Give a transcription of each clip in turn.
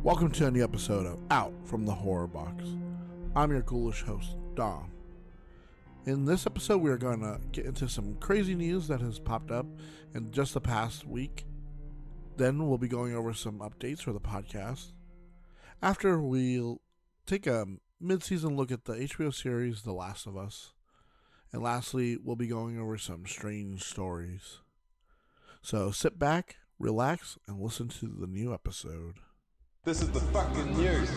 Welcome to a new episode of Out from the Horrorbox. I'm your ghoulish host, Dom. In this episode, we are going to get into some crazy news that has popped up in just the past week. Then we'll be going over some updates for the podcast. After, we'll take a mid-season look at the HBO series The Last of Us. And lastly, we'll be going over some strange stories. So sit back, relax, and listen to the new episode. This is the fucking news.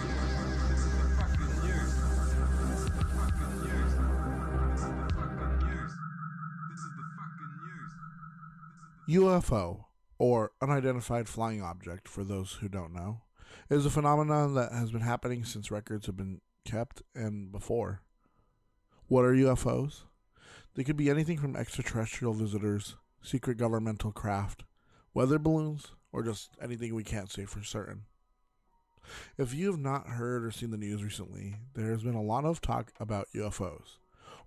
UFO, or unidentified flying object, for those who don't know, is a phenomenon that has been happening since records have been kept and before. What are UFOs? They could be anything from extraterrestrial visitors, secret governmental craft, weather balloons, or just anything we can't say for certain. If you have not heard or seen the news recently, there has been a lot of talk about UFOs,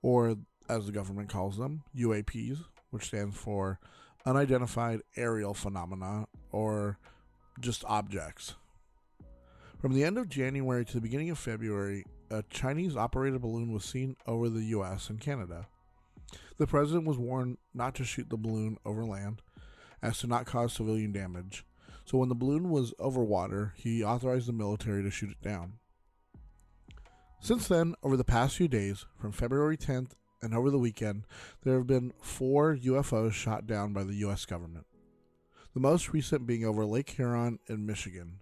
or as the government calls them, UAPs, which stands for Unidentified Aerial Phenomena, or just objects. From the end of January to the beginning of February, a Chinese-operated balloon was seen over the U.S. and Canada. The president was warned not to shoot the balloon over land, as to not cause civilian damage. So when the balloon was over water, he authorized the military to shoot it down. Since then, over the past few days, from February 10th and over the weekend, there have been 4 UFOs shot down by the U.S. government. The most recent being over Lake Huron in Michigan.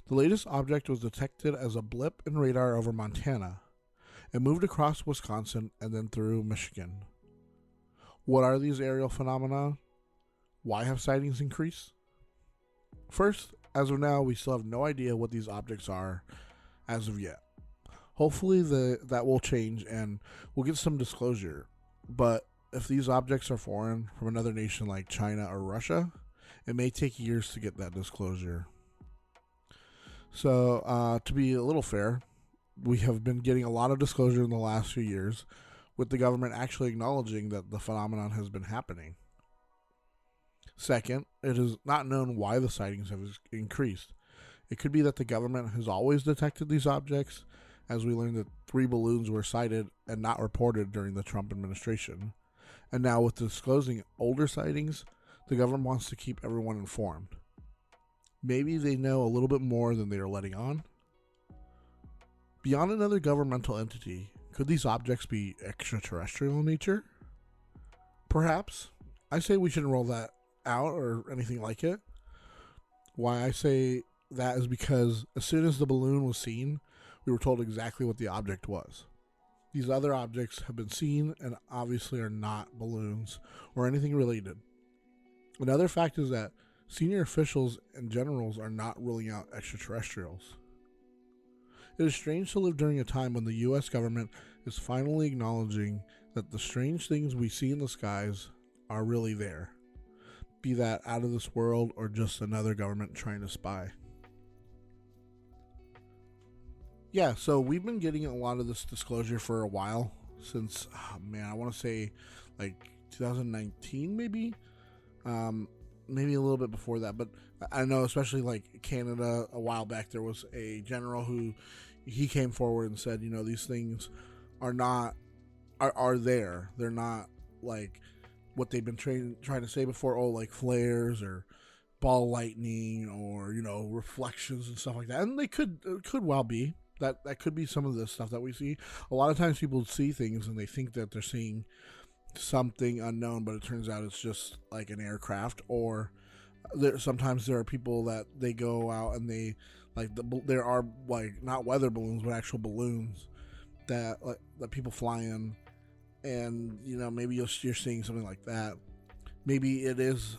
The latest object was detected as a blip in radar over Montana. It moved across Wisconsin and then through Michigan. What are these aerial phenomena? Why have sightings increased? First, as of now, we still have no idea what these objects are as of yet. Hopefully that will change and we'll get some disclosure. But if these objects are foreign from another nation like China or Russia, it may take years to get that disclosure. So, to be a little fair, we have been getting a lot of disclosure in the last few years, with the government actually acknowledging that the phenomenon has been happening. Second, it is not known why the sightings have increased. It could be that the government has always detected these objects, as we learned that 3 balloons were sighted and not reported during the Trump administration. And now with disclosing older sightings, the government wants to keep everyone informed. Maybe they know a little bit more than they are letting on. Beyond another governmental entity, could these objects be extraterrestrial in nature? Perhaps. I say we shouldn't roll that out or anything like it. Why I say that is because as soon as the balloon was seen, we were told exactly what the object was. These other objects have been seen and obviously are not balloons or anything related. Another fact is that senior officials and generals are not ruling out extraterrestrials. It is strange to live during a time when the U.S. government is finally acknowledging that the strange things we see in the skies are really there. Be that out of this world or just another government trying to spy. Yeah, so we've been getting a lot of this disclosure for a while, since, I want to say like 2019 maybe? Maybe a little bit before that, but I know especially like Canada, a while back there was a general who, he came forward and said, these things are there. They're not like what they've been trying to say before, like flares or ball lightning or, reflections and stuff like that. And they could well be. That could be some of the stuff that we see. A lot of times people see things and they think that they're seeing something unknown, but it turns out it's just like an aircraft. Or sometimes there are people that they go out and they there are like not weather balloons but actual balloons that people fly in, and maybe you're seeing something like that. Maybe it is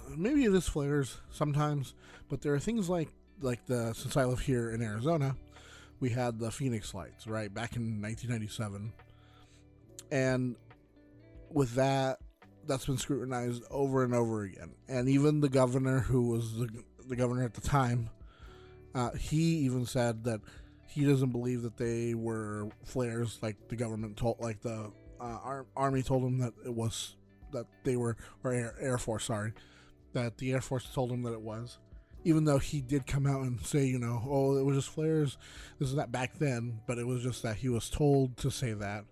flares sometimes, but there are things like since I live here in Arizona, we had the Phoenix lights, right, back in 1997. And with that's been scrutinized over and over again. And even the governor, who was the governor at the time, he even said that he doesn't believe that they were flares like the government told, like the Army told him that it was, that they were, or Air Force, sorry, that the Air Force told him that it was. even though he did come out and say, oh, it was just flares, this is that back then, but it was just that he was told to say that.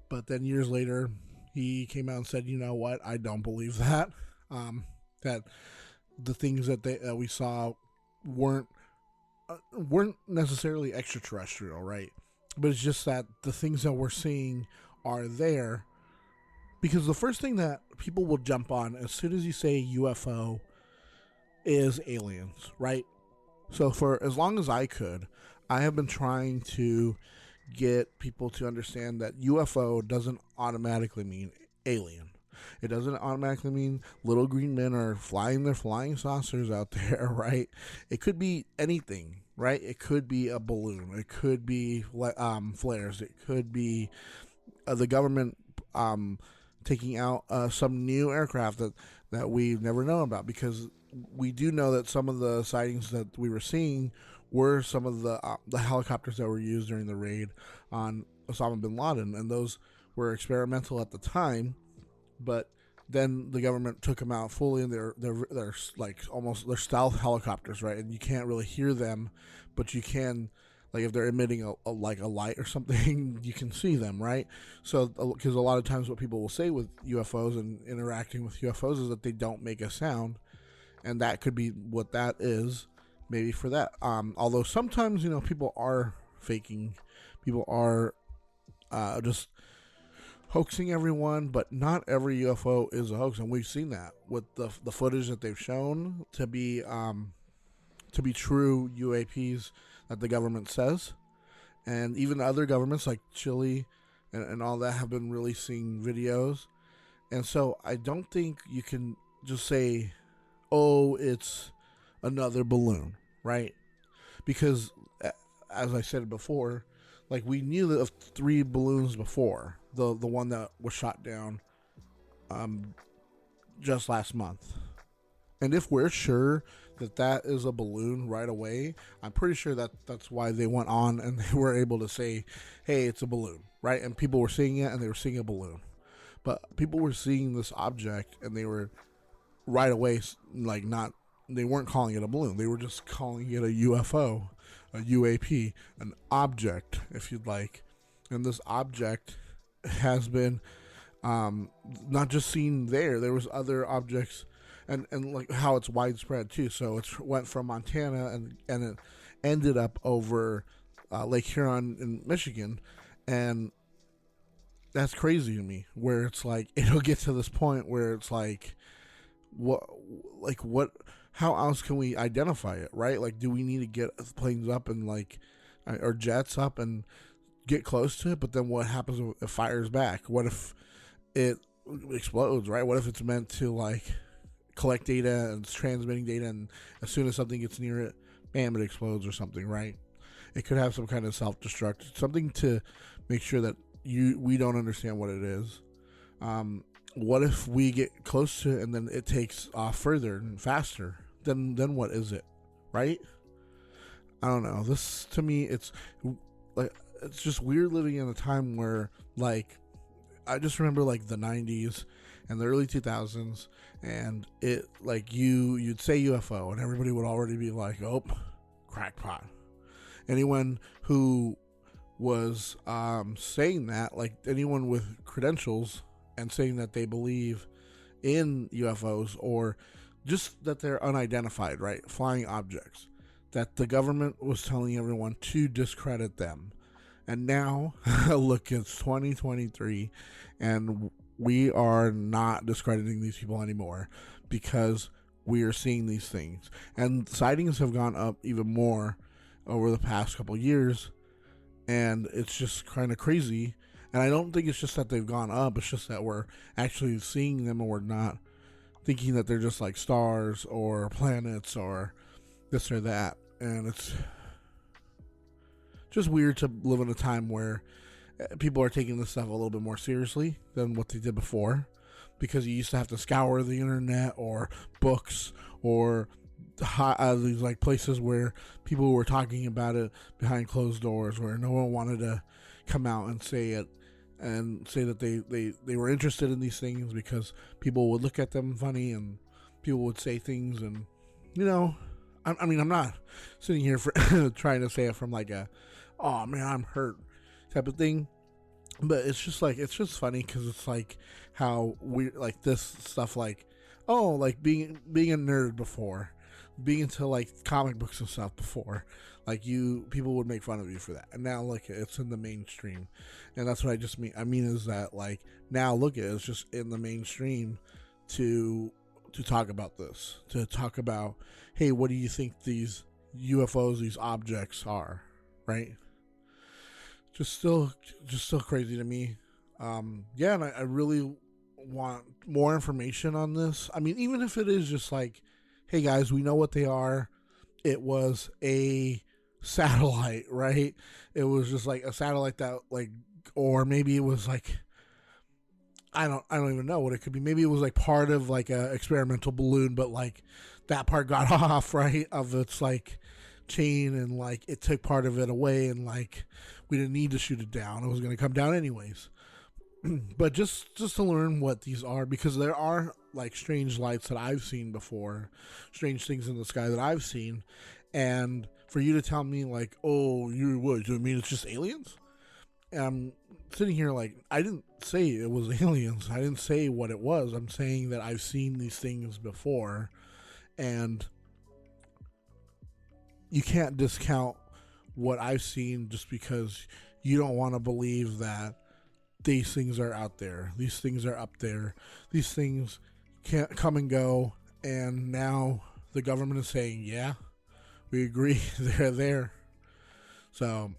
But then years later, he came out and said, you know what, I don't believe that. That the things that we saw weren't necessarily extraterrestrial, right? But it's just that the things that we're seeing are there. Because the first thing that people will jump on as soon as you say UFO is aliens, right? So for as long as I could, I have been trying to get people to understand that UFO doesn't automatically mean alien. It doesn't automatically mean little green men are flying their flying saucers out there, right? It could be anything, right? It could be a balloon. It could be flares. It could be the government taking out some new aircraft that we've never known about, because we do know that some of the sightings that we were seeing were some of the helicopters that were used during the raid on Osama bin Laden, and those were experimental at the time, but then the government took them out fully, and they're like almost they're stealth helicopters, right? And you can't really hear them, but you can, like if they're emitting a light or something, you can see them, right? So because a lot of times what people will say with UFOs and interacting with UFOs is that they don't make a sound, and that could be what that is, maybe for that. Although sometimes people are faking, people are just hoaxing everyone, but not every UFO is a hoax, and we've seen that with the footage that they've shown to be true UAPs that the government says, and even other governments like Chile and all that have been releasing videos, and so I don't think you can just say, oh, it's another balloon, right? Because as I said before, like we knew of 3 balloons before. The one that was shot down just last month. And if we're sure that is a balloon right away, I'm pretty sure that's why they went on and they were able to say, hey, it's a balloon, right? And people were seeing it and they were seeing a balloon. But people were seeing this object and they were right away, like they weren't calling it a balloon. They were just calling it a UFO, a UAP, an object, if you'd like. And this object has been not just seen there. There was other objects, and like how it's widespread too. So it went from Montana and it ended up over Lake Huron in Michigan, and that's crazy to me. Where it's like it'll get to this point where it's like, what? How else can we identify it, right? Like, do we need to get planes up and or jets up and get close to it? But then what happens if it fires back? What if it explodes, right? What if it's meant to collect data and it's transmitting data, and as soon as something gets near it, bam, it explodes or something, right? It could have some kind of self-destruct, something to make sure that we don't understand what it is. What if we get close to it and then it takes off further and faster? Then what is it, right? I don't know. This, to me, it's just weird living in a time where I just remember the 90s and the early 2000s, and it you'd say UFO and everybody would already be like, oh, crackpot. Anyone who was saying that, anyone with credentials and saying that they believe in UFOs or just that they're unidentified, right? Flying objects, that the government was telling everyone to discredit them. And now, look, it's 2023, and we are not discrediting these people anymore because we are seeing these things. And sightings have gone up even more over the past couple years, and it's just kind of crazy. And I don't think it's just that they've gone up, it's just that we're actually seeing them and we're not thinking that they're just like stars or planets or this or that. And it's just weird to live in a time where people are taking this stuff a little bit more seriously than what they did before, because you used to have to scour the internet or books or these places where people were talking about it behind closed doors, where no one wanted to come out and say it and say that they were interested in these things, because people would look at them funny and people would say things. And I mean, I'm not sitting here for trying to say it from like a, oh man, I'm hurt type of thing. But it's just like, it's just funny because it's like how we like this stuff, like, oh, like being a nerd before, being into like comic books and stuff before, like people would make fun of you for that, and now like it's in the mainstream, and that's what I just mean. I mean is that like now look at it, it's just in the mainstream to talk about this, to talk about, hey, what do you think these UFOs, these objects are, right? Just still crazy to me. Yeah, and I really want more information on this. I mean, even if it is just like, hey guys, we know what they are. It was a satellite, right? It was just like a satellite that like, or maybe it was like, I don't even know what it could be. Maybe it was like part of like a experimental balloon, but like that part got off, right, of its like chain, and like it took part of it away, and like we didn't need to shoot it down. It was going to come down anyways. But just to learn what these are, because there are like strange lights that I've seen before, strange things in the sky that I've seen, and for you to tell me like, oh, you what? Do you mean it's just aliens? And I'm sitting here like, I didn't say it was aliens. I didn't say what it was. I'm saying that I've seen these things before, and you can't discount what I've seen just because you don't want to believe that these things are out there. These things are up there. These things can't come and go. And now the government is saying, yeah, we agree, they're there. So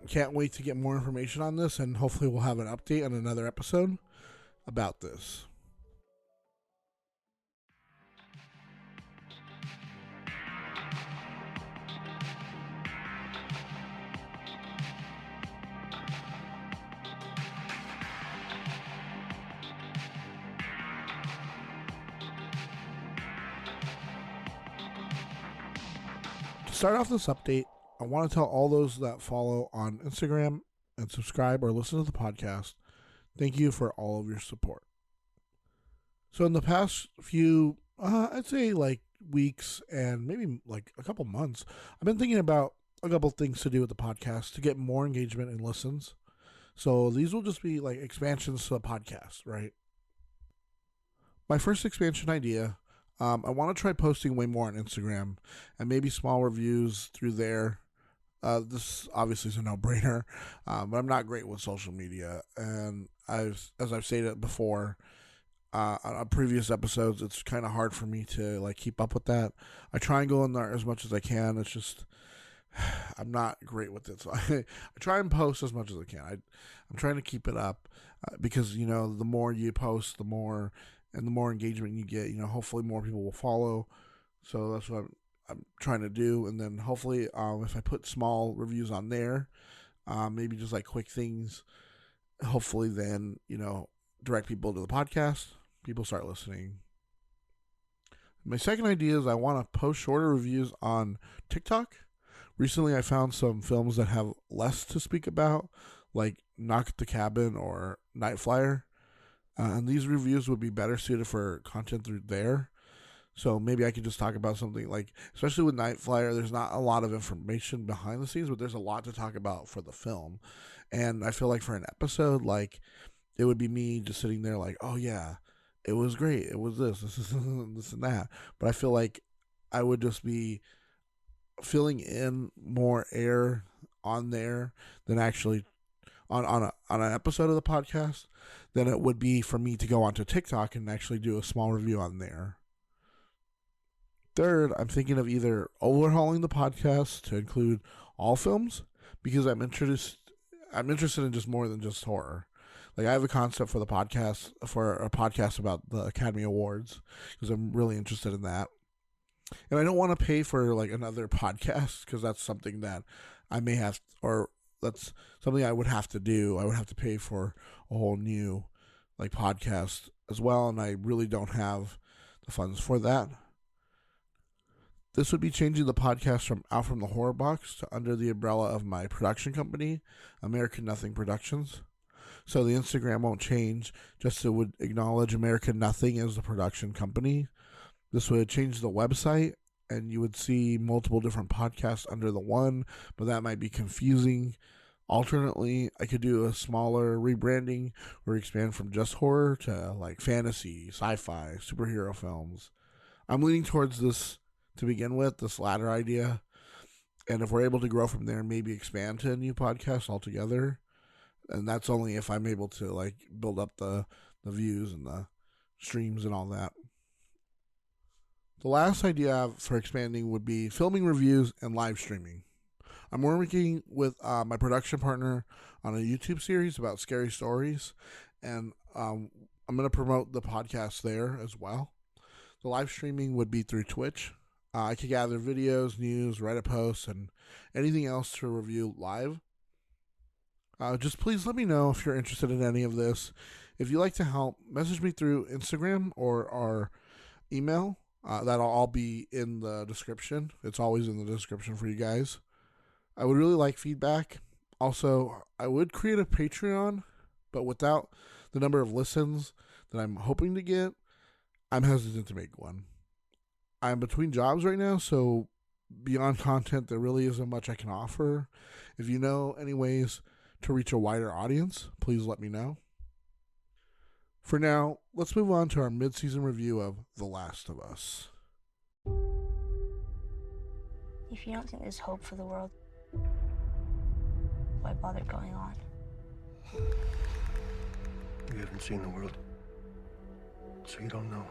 can't wait to get more information on this, and hopefully we'll have an update on another episode about this. To start off this update, I want to tell all those that follow on Instagram and subscribe or listen to the podcast, thank you for all of your support. So in the past few, I'd say like weeks and maybe like a couple months, I've been thinking about a couple things to do with the podcast to get more engagement and listens. So these will just be like expansions to the podcast, right? My first expansion idea, I want to try posting way more on Instagram and maybe small reviews through there. This obviously is a no-brainer, but I'm not great with social media, and as I've stated before on previous episodes, it's kind of hard for me to like keep up with that. I try and go in there as much as I can. It's just I'm not great with it, so I try and post as much as I can. I'm trying to keep it up because the more you post, the more engagement you get. Hopefully more people will follow. So that's what I'm trying to do, and then hopefully if I put small reviews on there, maybe just like quick things, hopefully then direct people to the podcast, people start listening. My second idea is I want to post shorter reviews on TikTok. Recently I found some films that have less to speak about, like Knock at the Cabin or Night Flyer, and these reviews would be better suited for content through there. So maybe I could just talk about something like, especially with Night Flyer, there's not a lot of information behind the scenes, but there's a lot to talk about for the film. And I feel like for an episode, like, it would be me just sitting there like, oh yeah, it was great. It was this and that. But I feel like I would just be filling in more air on there than actually on an episode of the podcast than it would be for me to go onto TikTok and actually do a small review on there. Third, I'm thinking of either overhauling the podcast to include all films, because I'm interested in just more than just horror. Like I have a concept for a podcast about the Academy Awards, because I'm really interested in that. And I don't want to pay for like another podcast, because that's something that I may have, or that's something I would have to do. I would have to pay for a whole new like podcast as well, and I really don't have the funds for that. This would be changing the podcast from out from the Horrorbox to under the umbrella of my production company, American Nothing Productions. So the Instagram won't change, just it would acknowledge American Nothing as the production company. This would change the website and you would see multiple different podcasts under the one, but that might be confusing. Alternately, I could do a smaller rebranding or expand from just horror to like fantasy, sci-fi, superhero films. I'm leaning towards this to begin with, this latter idea. And if we're able to grow from there, maybe expand to a new podcast altogether. And that's only if I'm able to like build up the views and the streams and all that. The last idea I have for expanding would be filming reviews and live streaming. I'm working with my production partner on a YouTube series about scary stories, and I'm going to promote the podcast there as well. The live streaming would be through Twitch. I could gather videos, news, Reddit posts, and anything else to review live. Just please let me know if you're interested in any of this. If you'd like to help, message me through Instagram or our email. That'll all be in the description. It's always in the description for you guys. I would really like feedback. Also, I would create a Patreon, but without the number of listens that I'm hoping to get, I'm hesitant to make one. I'm between jobs right now, so beyond content, there really isn't much I can offer. If you know any ways to reach a wider audience, please let me know. For now, let's move on to our mid-season review of The Last of Us. If you don't think there's hope for the world, why bother going on? You haven't seen the world, so you don't know.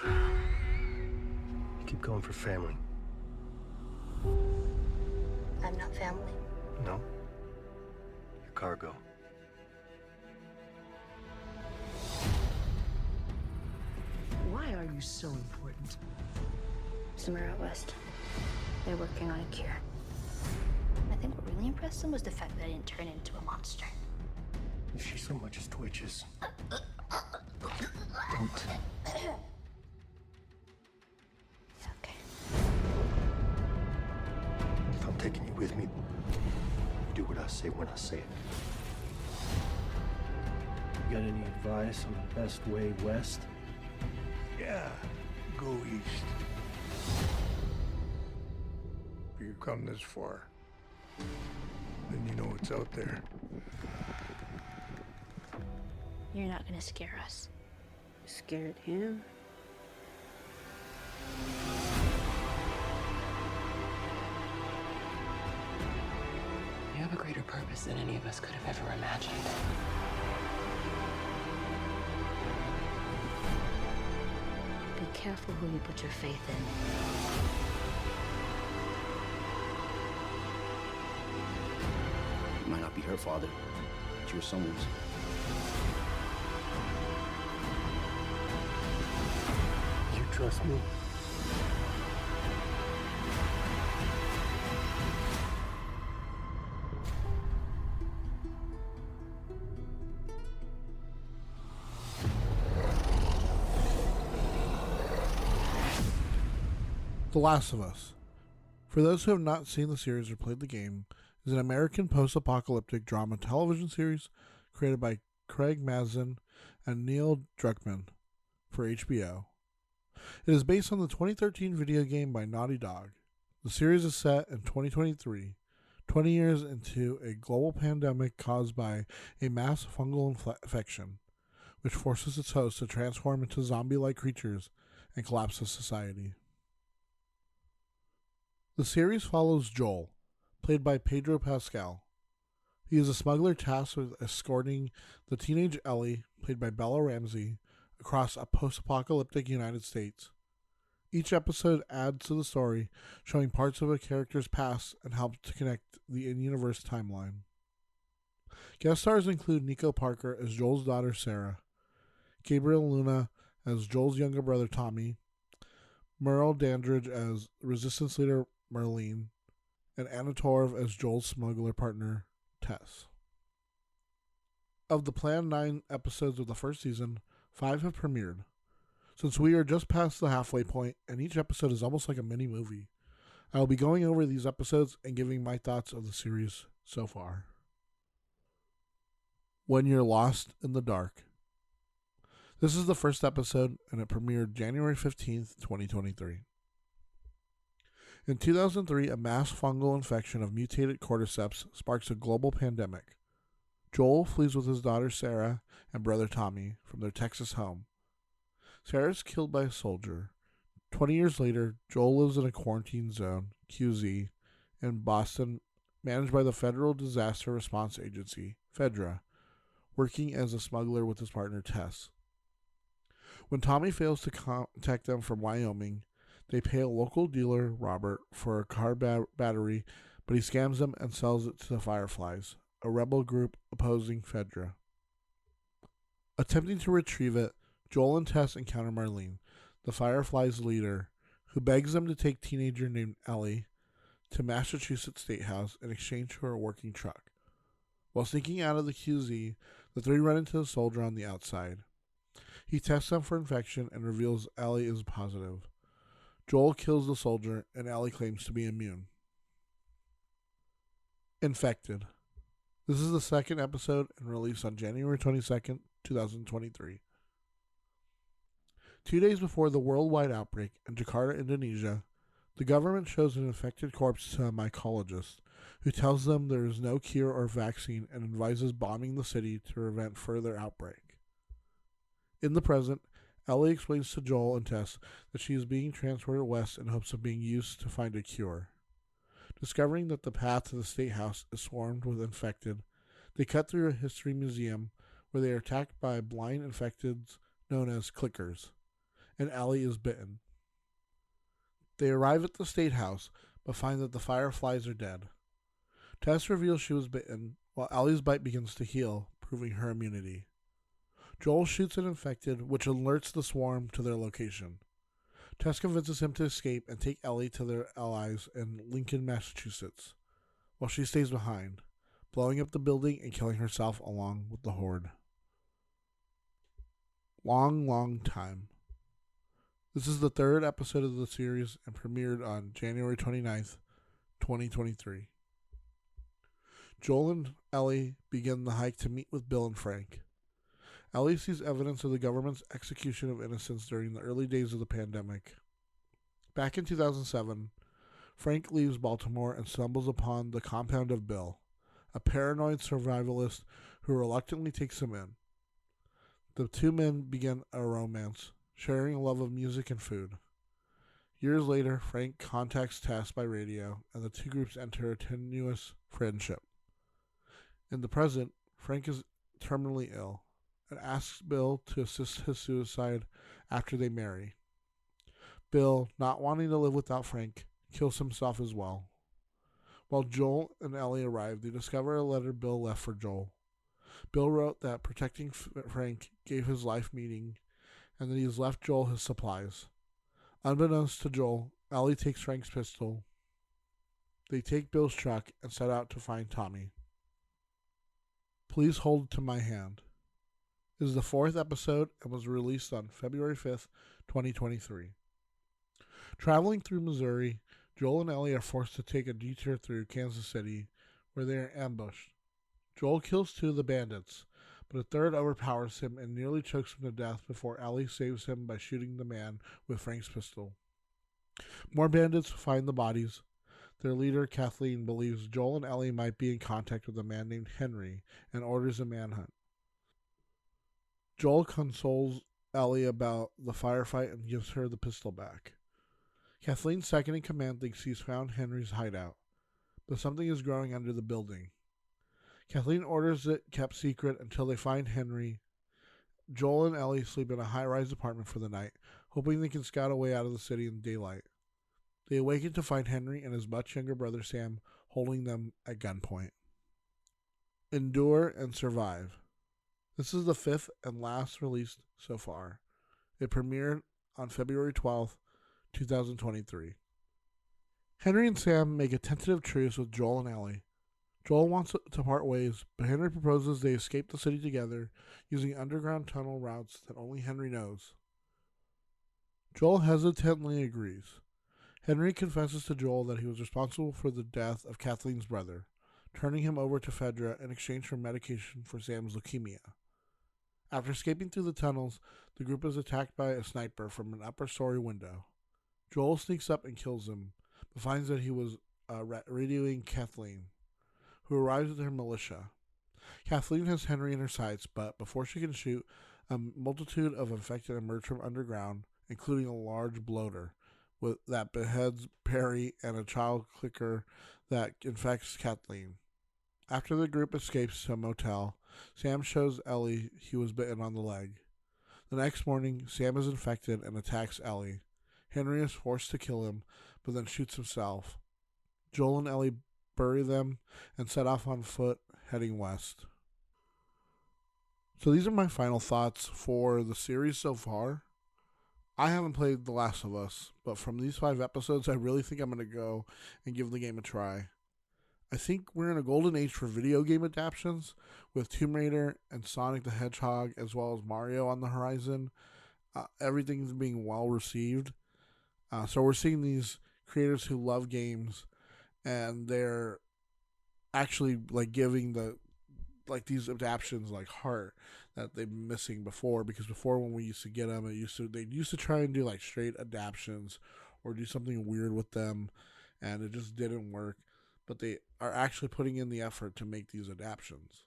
You keep going for family. I'm not family. No. You're cargo. Why are you so important? Somewhere out west, they're working on a cure. I think what really impressed them was the fact that I didn't turn into a monster. If she so much as twitches, don't. It's okay. If I'm taking you with me, you do what I say when I say it. You got any advice on the best way west? Yeah, go east. If you come this far, then you know what's out there. You're not gonna scare us. Scared him? You have a greater purpose than any of us could have ever imagined. Be careful who you put your faith in. It might not be her father, but you're someone's. You trust me? The Last of Us. For those who have not seen the series or played the game, is an American post-apocalyptic drama television series created by Craig Mazin and Neil Druckmann for HBO. It is based on the 2013 video game by Naughty Dog. The series is set in 2023, 20 years into a global pandemic caused by a mass fungal infection, which forces its hosts to transform into zombie-like creatures and collapses society. The series follows Joel, played by Pedro Pascal. He is a smuggler tasked with escorting the teenage Ellie, played by Bella Ramsey, across a post-apocalyptic United States. Each episode adds to the story, showing parts of a character's past and helps to connect the in-universe timeline. Guest stars include Nico Parker as Joel's daughter Sarah, Gabriel Luna as Joel's younger brother Tommy, Merle Dandridge as Resistance leader Marlene, and Anna Torv as Joel's smuggler partner, Tess. Of the planned 9 episodes of the first season, 5 have premiered. Since we are just past the halfway point, and each episode is almost like a mini-movie, I will be going over these episodes and giving my thoughts of the series so far. When You're Lost in the Dark. This is the first episode, and it premiered January 15th, 2023. In 2003, a mass fungal infection of mutated cordyceps sparks a global pandemic. Joel flees with his daughter Sarah and brother Tommy from their Texas home. Sarah is killed by a soldier. 20 years later, Joel lives in a quarantine zone, QZ, in Boston, managed by the Federal Disaster Response Agency, FEDRA, working as a smuggler with his partner Tess. When Tommy fails to contact them from Wyoming, they pay a local dealer, Robert, for a car battery, but he scams them and sells it to the Fireflies, a rebel group opposing Fedra. Attempting to retrieve it, Joel and Tess encounter Marlene, the Fireflies' leader, who begs them to take teenager named Ellie to Massachusetts State House in exchange for a working truck. While sneaking out of the QZ, the three run into a soldier on the outside. He tests them for infection and reveals Ellie is positive. Joel kills the soldier, and Ellie claims to be immune. Infected. This is the second episode and released on January 22nd, 2023. 2 days before the worldwide outbreak in Jakarta, Indonesia, the government shows an infected corpse to a mycologist, who tells them there is no cure or vaccine and advises bombing the city to prevent further outbreak. In the present, Ellie explains to Joel and Tess that she is being transported west in hopes of being used to find a cure. Discovering that the path to the State House is swarmed with infected, they cut through a history museum where they are attacked by blind infecteds known as clickers, and Ellie is bitten. They arrive at the State House, but find that the Fireflies are dead. Tess reveals she was bitten, while Ellie's bite begins to heal, proving her immunity. Joel shoots an infected, which alerts the swarm to their location. Tess convinces him to escape and take Ellie to their allies in Lincoln, Massachusetts, while she stays behind, blowing up the building and killing herself along with the horde. Long time. This is the third episode of the series and premiered on January 29th, 2023. Joel and Ellie begin the hike to meet with Bill and Frank. Ellie sees evidence of the government's execution of innocents during the early days of the pandemic. Back in 2007, Frank leaves Baltimore and stumbles upon the compound of Bill, a paranoid survivalist who reluctantly takes him in. The two men begin a romance, sharing a love of music and food. Years later, Frank contacts Tess by radio, and the two groups enter a tenuous friendship. In the present, Frank is terminally ill and asks Bill to assist his suicide after they marry. Bill, not wanting to live without Frank, kills himself as well. While Joel and Ellie arrive, they discover a letter Bill left for Joel. Bill wrote that protecting Frank gave his life meaning, and that he has left Joel his supplies. Unbeknownst to Joel, Ellie takes Frank's pistol. They take Bill's truck and set out to find Tommy. Please Hold to My Hand. It is the fourth episode and was released on February 5th, 2023. Traveling through Missouri, Joel and Ellie are forced to take a detour through Kansas City, where they are ambushed. Joel kills two of the bandits, but a third overpowers him and nearly chokes him to death before Ellie saves him by shooting the man with Frank's pistol. More bandits find the bodies. Their leader, Kathleen, believes Joel and Ellie might be in contact with a man named Henry and orders a manhunt. Joel consoles Ellie about the firefight and gives her the pistol back. Kathleen, second in command, thinks he's found Henry's hideout, but something is growing under the building. Kathleen orders it kept secret until they find Henry. Joel and Ellie sleep in a high-rise apartment for the night, hoping they can scout a way out of the city in daylight. They awaken to find Henry and his much younger brother Sam holding them at gunpoint. Endure and Survive. This is the fifth and last released so far. It premiered on February 12th, 2023. Henry and Sam make a tentative truce with Joel and Ellie. Joel wants to part ways, but Henry proposes they escape the city together using underground tunnel routes that only Henry knows. Joel hesitantly agrees. Henry confesses to Joel that he was responsible for the death of Kathleen's brother, turning him over to Fedra in exchange for medication for Sam's leukemia. After escaping through the tunnels, the group is attacked by a sniper from an upper story window. Joel sneaks up and kills him, finds that he was radioing Kathleen, who arrives with her militia. Kathleen has Henry in her sights, but before she can shoot, a multitude of infected emerge from underground, including a large bloater that beheads Perry and a child clicker that infects Kathleen. After the group escapes to a motel, Sam shows Ellie he was bitten on the leg. The next morning, Sam is infected and attacks Ellie. Henry is forced to kill him, but then shoots himself. Joel and Ellie bury them and set off on foot, heading west. So these are my final thoughts for the series so far. I haven't played The Last of Us, but from these 5 episodes, I really think I'm going to go and give the game a try. I think we're in a golden age for video game adaptations, with Tomb Raider and Sonic the Hedgehog, as well as Mario on the horizon. Everything's being well received. So we're seeing these creators who love games, and they're actually like giving these adaptations like heart that they've been missing before. Because before, when we used to get them, they used to try and do like straight adaptations or do something weird with them, and it just didn't work. But they are actually putting in the effort to make these adaptations.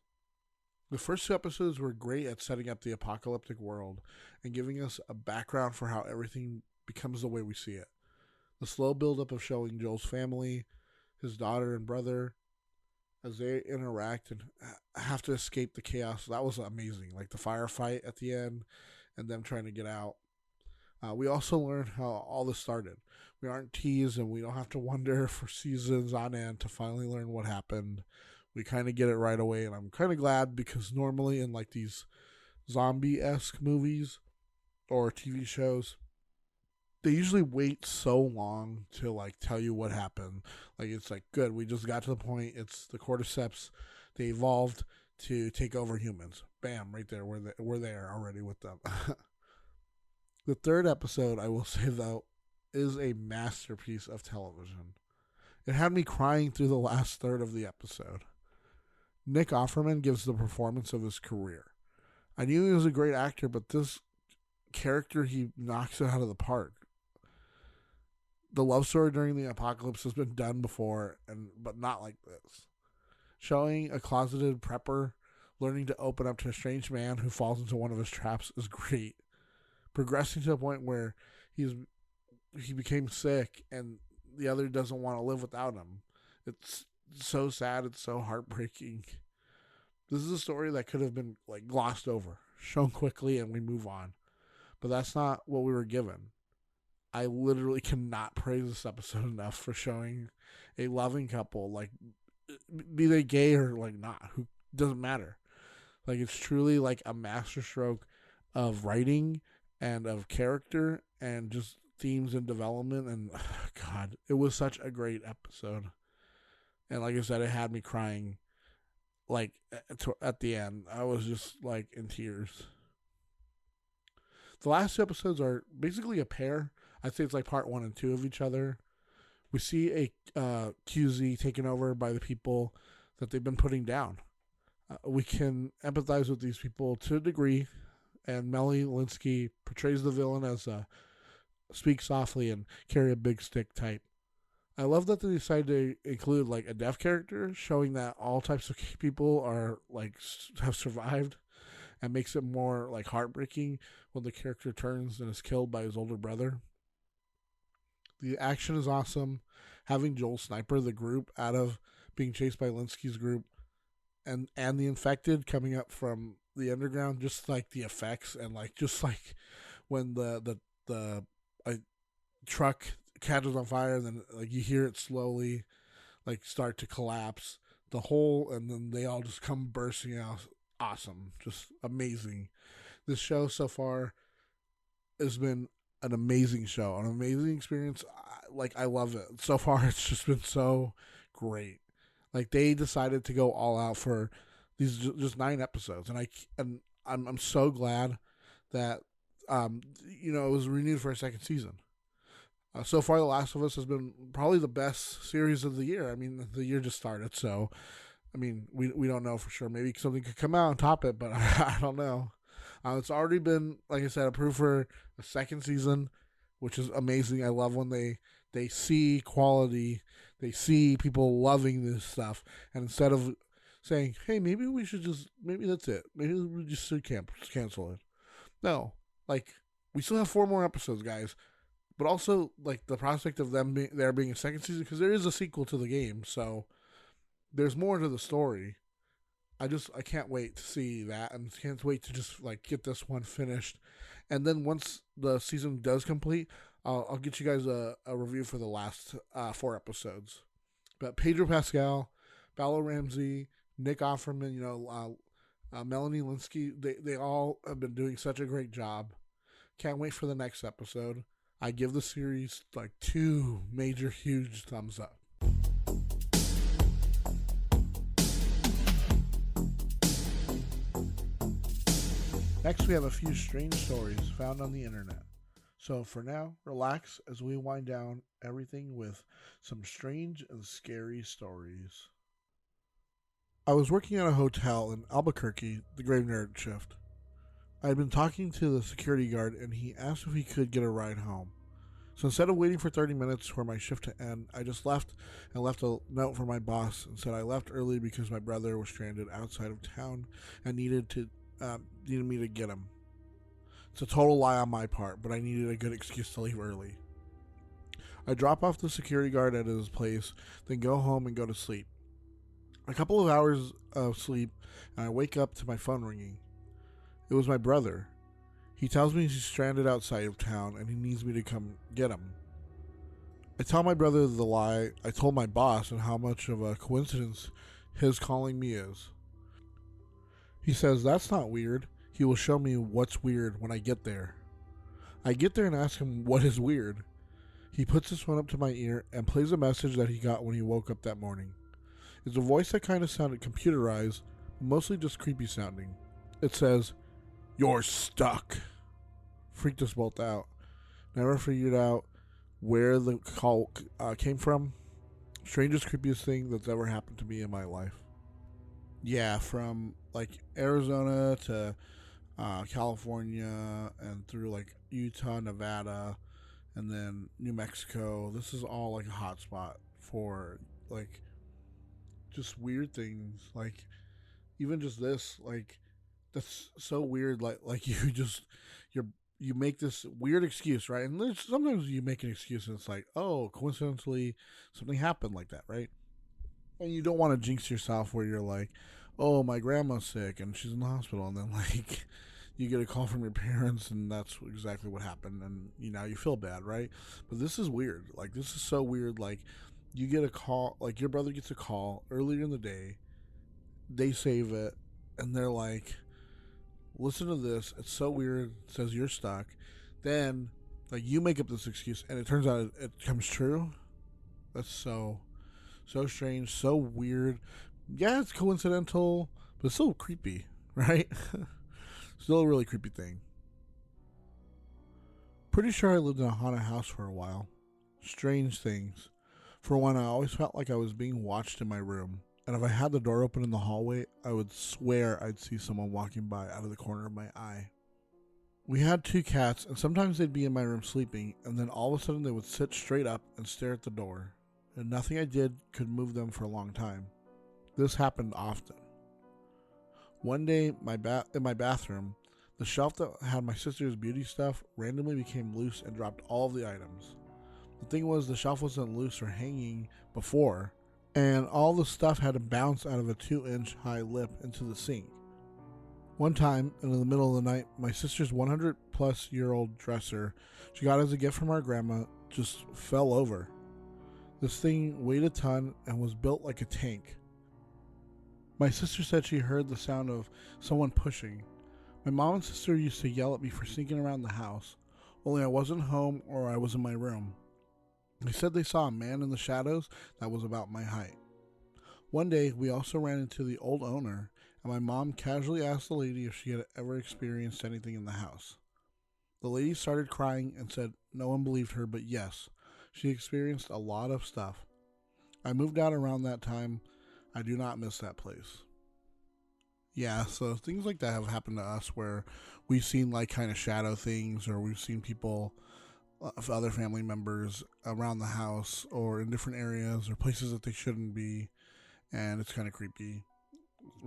The first 2 episodes were great at setting up the apocalyptic world and giving us a background for how everything becomes the way we see it. The slow buildup of showing Joel's family, his daughter and brother, as they interact and have to escape the chaos, that was amazing. Like the firefight at the end and them trying to get out. We also learned how all this started. We aren't teased, and we don't have to wonder for seasons on end to finally learn what happened. We kind of get it right away, and I'm kind of glad, because normally in like these zombie-esque movies or TV shows, they usually wait so long to like tell you what happened. Like, it's like, good, we just got to the point. It's the cordyceps. They evolved to take over humans. Bam, right there. We're there already with them. The 3rd episode, I will say though, is a masterpiece of television. It had me crying through the last third of the episode. Nick Offerman gives the performance of his career. I knew he was a great actor, but this character, he knocks it out of the park. The love story during the apocalypse has been done before, but not like this. Showing a closeted prepper learning to open up to a strange man who falls into one of his traps is great. Progressing to a point where he became sick and the other doesn't want to live without him. It's so sad. It's so heartbreaking. This is a story that could have been like glossed over, shown quickly, and we move on. But that's not what we were given. I literally cannot praise this episode enough for showing a loving couple, like, be they gay or like not, who doesn't matter. Like, it's truly like a masterstroke of writing and of character and just themes and development. And God, it was such a great episode. And like I said, it had me crying like at the end. I was just like in tears. The last 2 episodes are basically a pair. I'd say it's like part 1 and 2 of each other. We see a QZ taken over by the people that they've been putting down. We can empathize with these people to a degree, and Melanie Linsky portrays the villain as a speak softly and carry a big stick type. I love that they decided to include like a deaf character, showing that all types of people are like have survived, and makes it more like heartbreaking when the character turns and is killed by his older brother. The action is awesome. Having Joel sniper the group out of being chased by Linsky's group, and the infected coming up from the underground, just like the effects, and like just like when the truck catches on fire, and then like you hear it slowly like start to collapse, and then they all just come bursting out. Awesome, just amazing. This show so far has been an amazing show, an amazing experience. I love it so far. It's just been so great. Like, they decided to go all out for these just 9 episodes, and I'm so glad that it was renewed for a 2nd season. So far, The Last of Us has been probably the best series of the year. I mean, the year just started, so I mean, we don't know for sure. Maybe something could come out and top it, but I don't know. It's already been, like I said, approved for a 2nd season, which is amazing. I love when they They see quality. They see people loving this stuff. And instead of saying, hey, maybe that's it. Maybe we just should cancel it. No. Like, we still have 4 more episodes, guys. But also, like, the prospect of there being a second season, because there is a sequel to the game, so there's more to the story. I can't wait to see that, and can't wait to just, like, get this one finished. And then once the season does complete, I'll get you guys a review for the last 4 episodes. But Pedro Pascal, Bella Ramsey, Nick Offerman, Melanie Linsky, they all have been doing such a great job. Can't wait for the next episode. I give the series like 2 major, huge thumbs up. Next, we have a few strange stories found on the internet. So for now, relax as we wind down everything with some strange and scary stories. I was working at a hotel in Albuquerque, the graveyard shift. I had been talking to the security guard and he asked if he could get a ride home. So instead of waiting for 30 minutes for my shift to end, I just left and left a note for my boss and said I left early because my brother was stranded outside of town and needed me to get him. It's a total lie on my part, but I needed a good excuse to leave early. I drop off the security guard at his place, then go home and go to sleep. A couple of hours of sleep, and I wake up to my phone ringing. It was my brother. He tells me he's stranded outside of town and he needs me to come get him. I tell my brother the lie I told my boss and how much of a coincidence his calling me is. He says that's not weird. He will show me what's weird when I get there. I get there and ask him what is weird. He puts his phone up to my ear and plays a message that he got when he woke up that morning. It's a voice that kind of sounded computerized, but mostly just creepy sounding. It says, "You're stuck." Freaked us both out. Never figured out where the call came from. Strangest, creepiest thing that's ever happened to me in my life. Yeah, from like Arizona to California and through like Utah, Nevada, and then New Mexico. This is all like a hot spot for like just weird things. Like even just this, like that's so weird. Like you make this weird excuse, right? And sometimes you make an excuse and it's like, oh, coincidentally something happened like that, right? And you don't want to jinx yourself where you're like, oh, my grandma's sick and she's in the hospital, and then like you get a call from your parents and that's exactly what happened, and you feel bad, right? But this is weird. Like this is so weird. Like you get a call, like your brother gets a call earlier in the day, they save it, and they're like, listen to this, it's so weird, it says you're stuck. Then like you make up this excuse and it turns out it comes true. That's so strange, so weird. Yeah, it's coincidental, but it's still creepy, right? Still a really creepy thing. Pretty sure I lived in a haunted house for a while. Strange things. For one, I always felt like I was being watched in my room. And if I had the door open in the hallway, I would swear I'd see someone walking by out of the corner of my eye. We had 2 cats, and sometimes they'd be in my room sleeping, and then all of a sudden they would sit straight up and stare at the door. And nothing I did could move them for a long time. This happened often. One day, in my bathroom, the shelf that had my sister's beauty stuff randomly became loose and dropped all of the items. The thing was, the shelf wasn't loose or hanging before, and all the stuff had to bounce out of a 2-inch high lip into the sink. One time, in the middle of the night, my sister's 100-plus-year-old dresser she got as a gift from our grandma just fell over. This thing weighed a ton and was built like a tank. My sister said she heard the sound of someone pushing. My mom and sister used to yell at me for sneaking around the house, only I wasn't home or I was in my room. They said they saw a man in the shadows that was about my height. One day, we also ran into the old owner, and my mom casually asked the lady if she had ever experienced anything in the house. The lady started crying and said no one believed her, but yes, she experienced a lot of stuff. I moved out around that time. I do not miss that place. Yeah, so things like that have happened to us where we've seen like kind of shadow things, or we've seen people of other family members around the house or in different areas or places that they shouldn't be, and it's kind of creepy.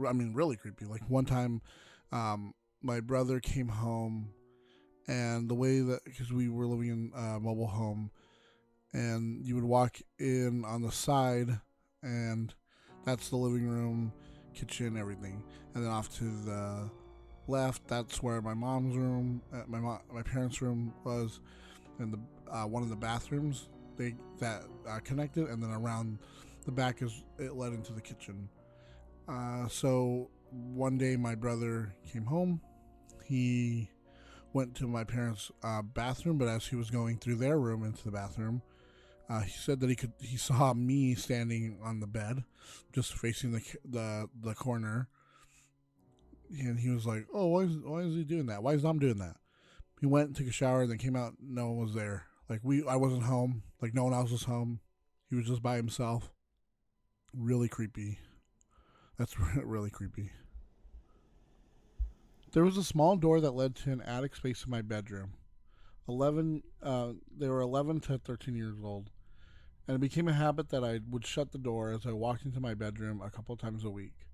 I mean, really creepy. Like one time, my brother came home, and the way that, because we were living in a mobile home, and you would walk in on the side, and that's the living room, kitchen, everything, and then off to the left, that's where my mom's room, my parents' room was, and the one of the bathrooms that connected, and then around the back it led into the kitchen. So one day my brother came home. He went to my parents' bathroom, but as he was going through their room into the bathroom, he said that he saw me standing on the bed, just facing the corner, and he was like, "Oh, why is he doing that? Why is Dom doing that?" He went and took a shower, then came out. No one was there. Like I wasn't home. Like no one else was home. He was just by himself. Really creepy. That's really creepy. There was a small door that led to an attic space in my bedroom. They were 11 to 13 years old, and it became a habit that I would shut the door as I walked into my bedroom a couple times a week.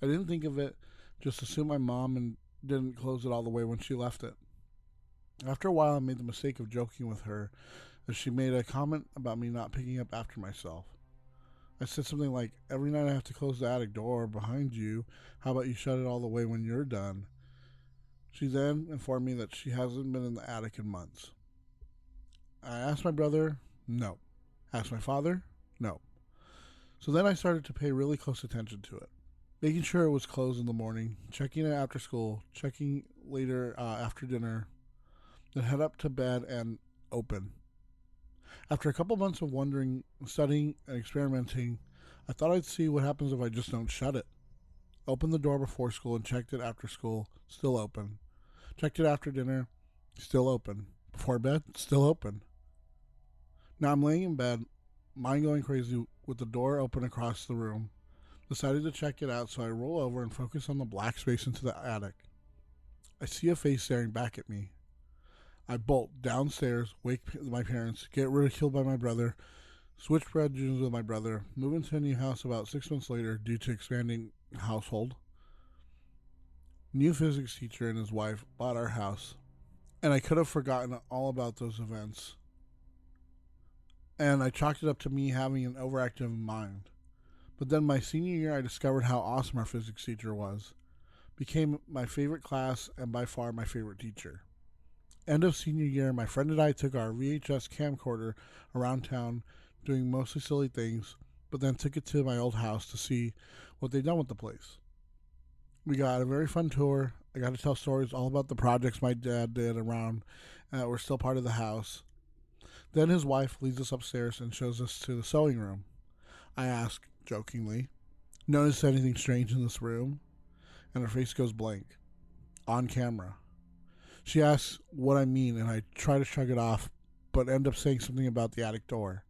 I didn't think of it, just assumed my mom didn't close it all the way when she left it. After a while, I made the mistake of joking with her as she made a comment about me not picking up after myself. I said something like, "Every night I have to close the attic door behind you. How about you shut it all the way when you're done?" She then informed me that she hasn't been in the attic in months. I asked my brother, no. Asked my father, no. So then I started to pay really close attention to it, making sure it was closed in the morning, checking it after school, checking later after dinner, then head up to bed and open. After a couple months of wondering, studying, and experimenting, I thought I'd see what happens if I just don't shut it. Opened the door before school and checked it after school, still open. Checked it after dinner, still open. Before bed, still open. Now I'm laying in bed, mind going crazy with the door open across the room. Decided to check it out, so I roll over and focus on the black space into the attic. I see a face staring back at me. I bolt downstairs, wake my parents, get ridiculed by my brother, switch bedrooms with my brother, move into a new house about 6 months later due to expanding household. New physics teacher and his wife bought our house, and I could have forgotten all about those events. And I chalked it up to me having an overactive mind. But then my senior year, I discovered how awesome our physics teacher was. Became my favorite class and by far my favorite teacher. End of senior year, my friend and I took our VHS camcorder around town doing mostly silly things, but then took it to my old house to see what they'd done with the place. We got a very fun tour. I got to tell stories all about the projects my dad did around that were still part of the house. Then his wife leads us upstairs and shows us to the sewing room. I ask, jokingly, "Notice anything strange in this room?" And her face goes blank. On camera. She asks what I mean, and I try to shrug it off, but end up saying something about the attic door.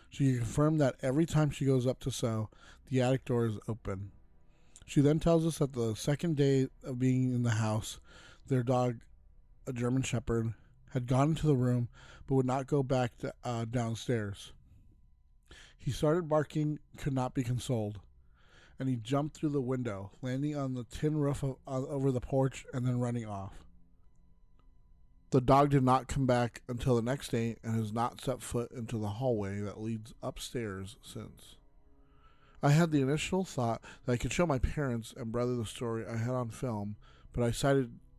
She confirmed that every time she goes up to sew, the attic door is open. She then tells us that the second day of being in the house, their dog, a German Shepherd, had gone into the room but would not go back downstairs. He started barking, could not be consoled, and he jumped through the window, landing on the tin roof over the porch and then running off. The dog did not come back until the next day and has not set foot into the hallway that leads upstairs since. I had the initial thought that I could show my parents and brother the story I had on film, but I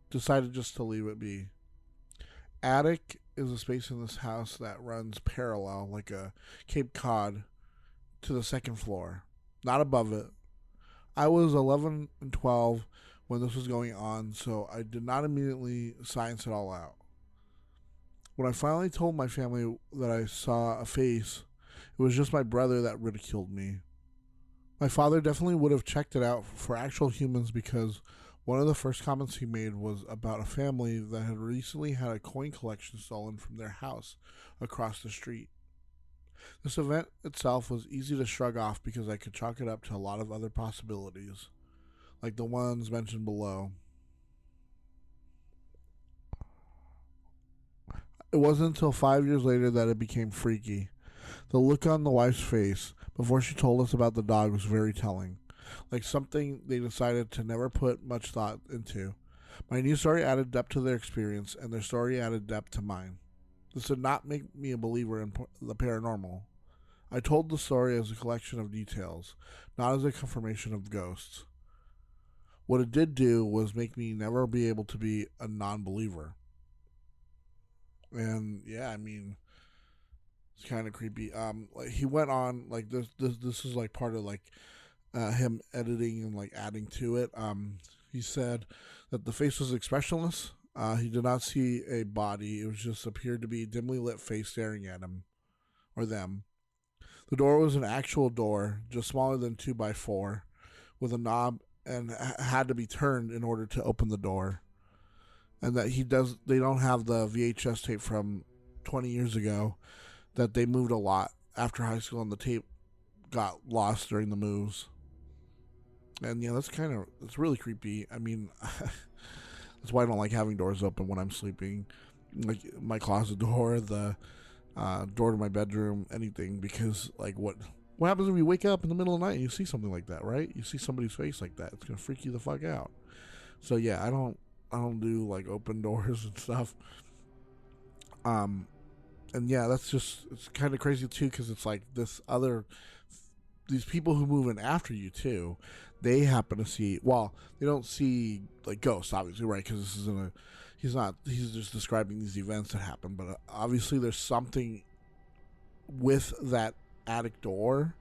decided just to leave it be. Attic is a space in this house that runs parallel, like a Cape Cod, to the second floor, not above it. I was 11 and 12 when this was going on, so I did not immediately science it all out. When I finally told my family that I saw a face, it was just my brother that ridiculed me. My father definitely would have checked it out for actual humans because one of the first comments he made was about a family that had recently had a coin collection stolen from their house across the street. This event itself was easy to shrug off because I could chalk it up to a lot of other possibilities, like the ones mentioned below. It wasn't until 5 years later that it became freaky. The look on the wife's face before she told us about the dog was very telling, like something they decided to never put much thought into. My new story added depth to their experience, and their story added depth to mine. This did not make me a believer in the paranormal. I told the story as a collection of details, not as a confirmation of ghosts. What it did do was make me never be able to be a non-believer. And yeah, I mean, it's kind of creepy. Like he went on like this is like part of like him editing and like adding to it. He said that the face was expressionless. He did not see a body. It was just appeared to be a dimly lit face staring at him or them. The door was an actual door, just smaller than 2x4, with a knob, and had to be turned in order to open the door. And that they don't have the VHS tape from 20 years ago, that they moved a lot after high school and the tape got lost during the moves. And yeah, it's really creepy. I mean, that's why I don't like having doors open when I'm sleeping. Like my closet door, the door to my bedroom, anything, because like what happens if you wake up in the middle of the night and you see something like that, right? You see somebody's face like that, it's gonna freak you the fuck out. So yeah, I don't do like open doors and stuff. And yeah, it's kind of crazy too, because it's like these people who move in after you too, they happen to see, well, they don't see like ghosts, obviously, right? Because this isn't he's just describing these events that happen, but obviously there's something with that attic door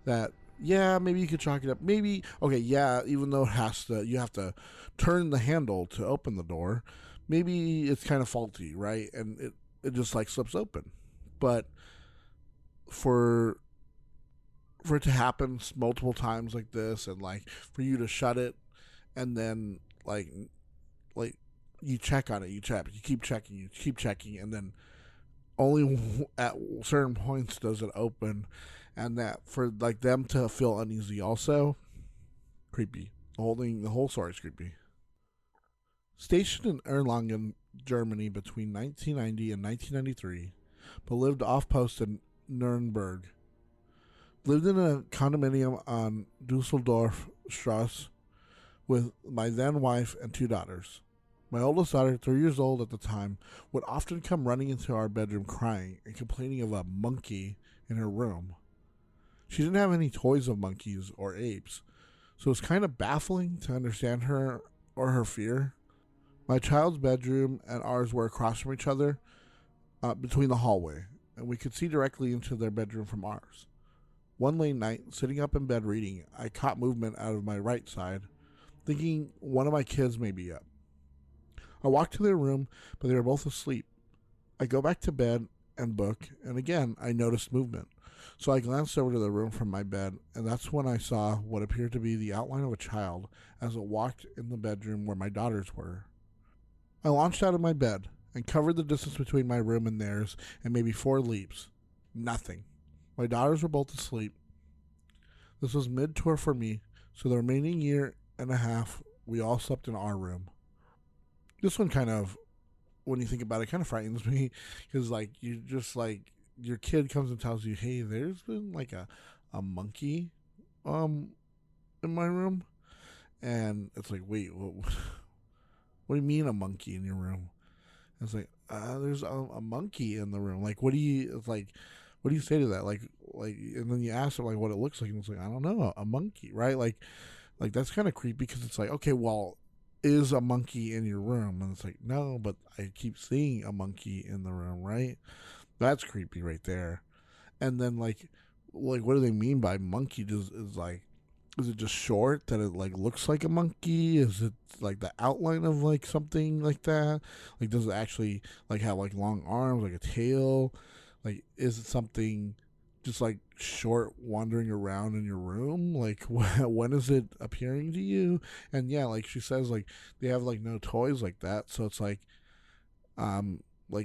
that, yeah, maybe you could chalk it up. Maybe, okay, yeah, even though you have to turn the handle to open the door, maybe it's kind of faulty, right? And it just like slips open. But for it to happen multiple times like this, and like for you to shut it, and then like you check on it, you keep checking, and then only at certain points does it open, and that for like them to feel uneasy also, creepy. The whole story is creepy. Stationed in Erlangen, Germany between 1990 and 1993, but lived off post in Nuremberg. Lived in a condominium on Dusseldorf Strasse with my then wife and 2 daughters. My oldest daughter, 3 years old at the time, would often come running into our bedroom crying and complaining of a monkey in her room. She didn't have any toys of monkeys or apes, so it was kind of baffling to understand her or her fear. My child's bedroom and ours were across from each other, between the hallway, and we could see directly into their bedroom from ours. One late night, sitting up in bed reading, I caught movement out of my right side, thinking one of my kids may be up. I walked to their room, but they were both asleep. I go back to bed and book, and again I noticed movement. So I glanced over to the room from my bed, and that's when I saw what appeared to be the outline of a child as it walked in the bedroom where my daughters were. I launched out of my bed and covered the distance between my room and theirs in maybe 4 leaps. Nothing. My daughters were both asleep. This was mid-tour for me, so the remaining year and a half we all slept in our room. This one kind of, when you think about it, kind of frightens me, because like you just like your kid comes and tells you, hey, there's been like a monkey in my room, and it's like, wait, what do you mean a monkey in your room? And it's like, there's a monkey in the room. Like, what do you say to that? Like, and then you ask them like what it looks like, and it's like, I don't know, a monkey, right? Like that's kind of creepy, because it's like, okay, well, is a monkey in your room? And it's like, no, but I keep seeing a monkey in the room, right? That's creepy right there. And then like what do they mean by monkey? Is it just short that it like looks like a monkey? Is it like the outline of like something like that? Like, does it actually like have like long arms, like a tail? Like, is it something just like short wandering around in your room? Like, when is it appearing to you? And yeah, like she says, like they have like no toys like that, so it's like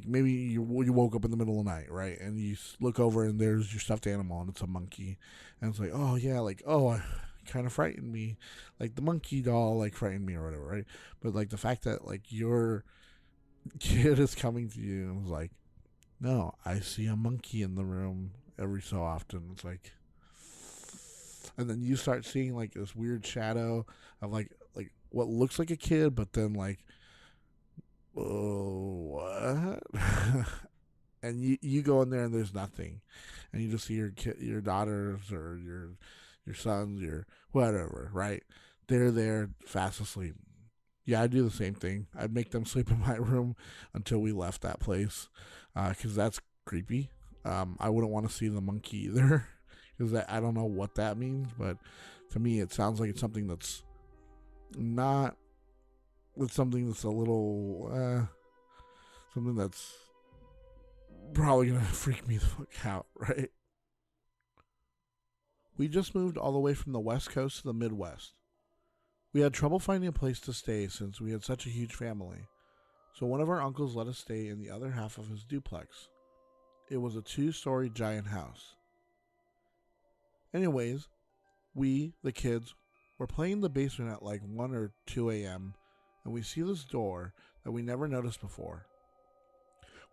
maybe you woke up in the middle of the night, right? And you look over and there's your stuffed animal and it's a monkey, and it's like, oh yeah, like, oh, kind of frightened me, like the monkey doll like frightened me or whatever, right? But like the fact that like your kid is coming to you and is like, No, I see a monkey in the room every so often. It's like, and then you start seeing like this weird shadow of like what looks like a kid, but then like, oh, what? And you go in there and there's nothing, and you just see your daughters or your sons, your whatever, right? They're there fast asleep. Yeah, I'd do the same thing. I'd make them sleep in my room until we left that place, because that's creepy. I wouldn't want to see the monkey either, because I don't know what that means, but to me it sounds like it's something that's not. It's something that's a little, something that's probably gonna freak me the fuck out, right? We just moved all the way from the West Coast to the Midwest. We had trouble finding a place to stay since we had such a huge family, so one of our uncles let us stay in the other half of his duplex. It was a 2-story giant house. Anyways, we, the kids, were playing in the basement at like 1 or 2 a.m., and we see this door that we never noticed before.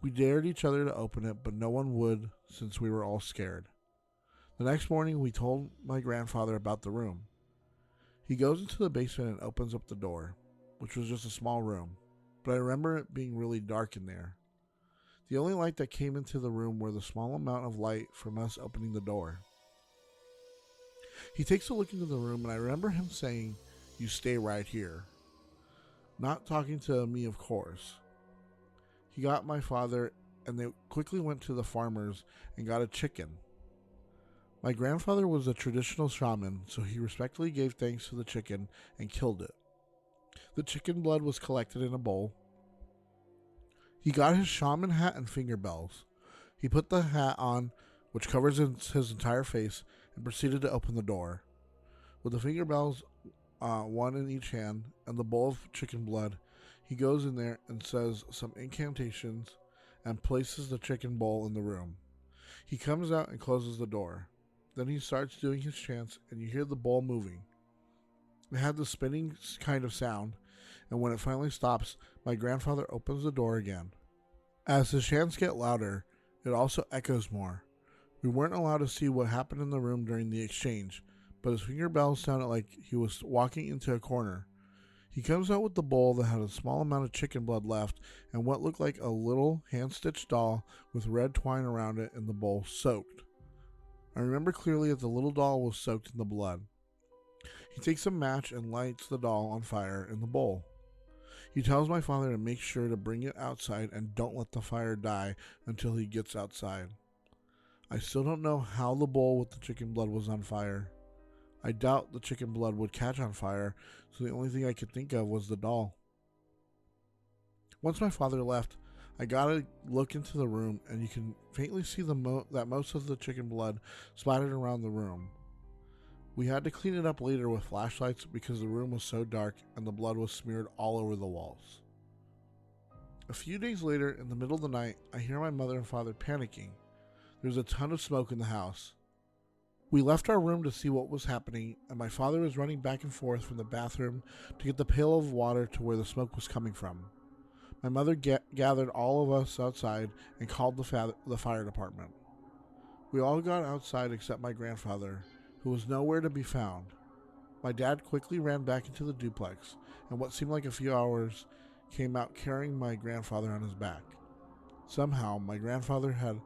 We dared each other to open it, but no one would since we were all scared. The next morning, we told my grandfather about the room. He goes into the basement and opens up the door, which was just a small room, but I remember it being really dark in there. The only light that came into the room were the small amount of light from us opening the door. He takes a look into the room, and I remember him saying, "You stay right here." Not talking to me, of course. He got my father, and they quickly went to the farmers and got a chicken. My grandfather was a traditional shaman, so he respectfully gave thanks to the chicken and killed it. The chicken blood was collected in a bowl. He got his shaman hat and finger bells. He put the hat on, which covers his entire face, and proceeded to open the door. With the finger bells, one in each hand, and the bowl of chicken blood, he goes in there and says some incantations and places the chicken bowl in the room. He comes out and closes the door. Then he starts doing his chants, and you hear the bowl moving. It had the spinning kind of sound, and when it finally stops, my grandfather opens the door again. As his chants get louder, it also echoes more. We weren't allowed to see what happened in the room during the exchange, but his finger bells sounded like he was walking into a corner. He comes out with the bowl that had a small amount of chicken blood left and what looked like a little hand-stitched doll with red twine around it in the bowl, soaked. I remember clearly that the little doll was soaked in the blood. He takes a match and lights the doll on fire in the bowl. He tells my father to make sure to bring it outside and don't let the fire die until he gets outside. I still don't know how the bowl with the chicken blood was on fire. I doubt the chicken blood would catch on fire, so the only thing I could think of was the doll. Once my father left, I got a look into the room, and you can faintly see that most of the chicken blood splattered around the room. We had to clean it up later with flashlights because the room was so dark and the blood was smeared all over the walls. A few days later, in the middle of the night, I hear my mother and father panicking. There's a ton of smoke in the house. We left our room to see what was happening, and my father was running back and forth from the bathroom to get the pail of water to where the smoke was coming from. My mother gathered all of us outside and called the fire department. We all got outside except my grandfather, who was nowhere to be found. My dad quickly ran back into the duplex, and what seemed like a few hours came out carrying my grandfather on his back. Somehow, my grandfather had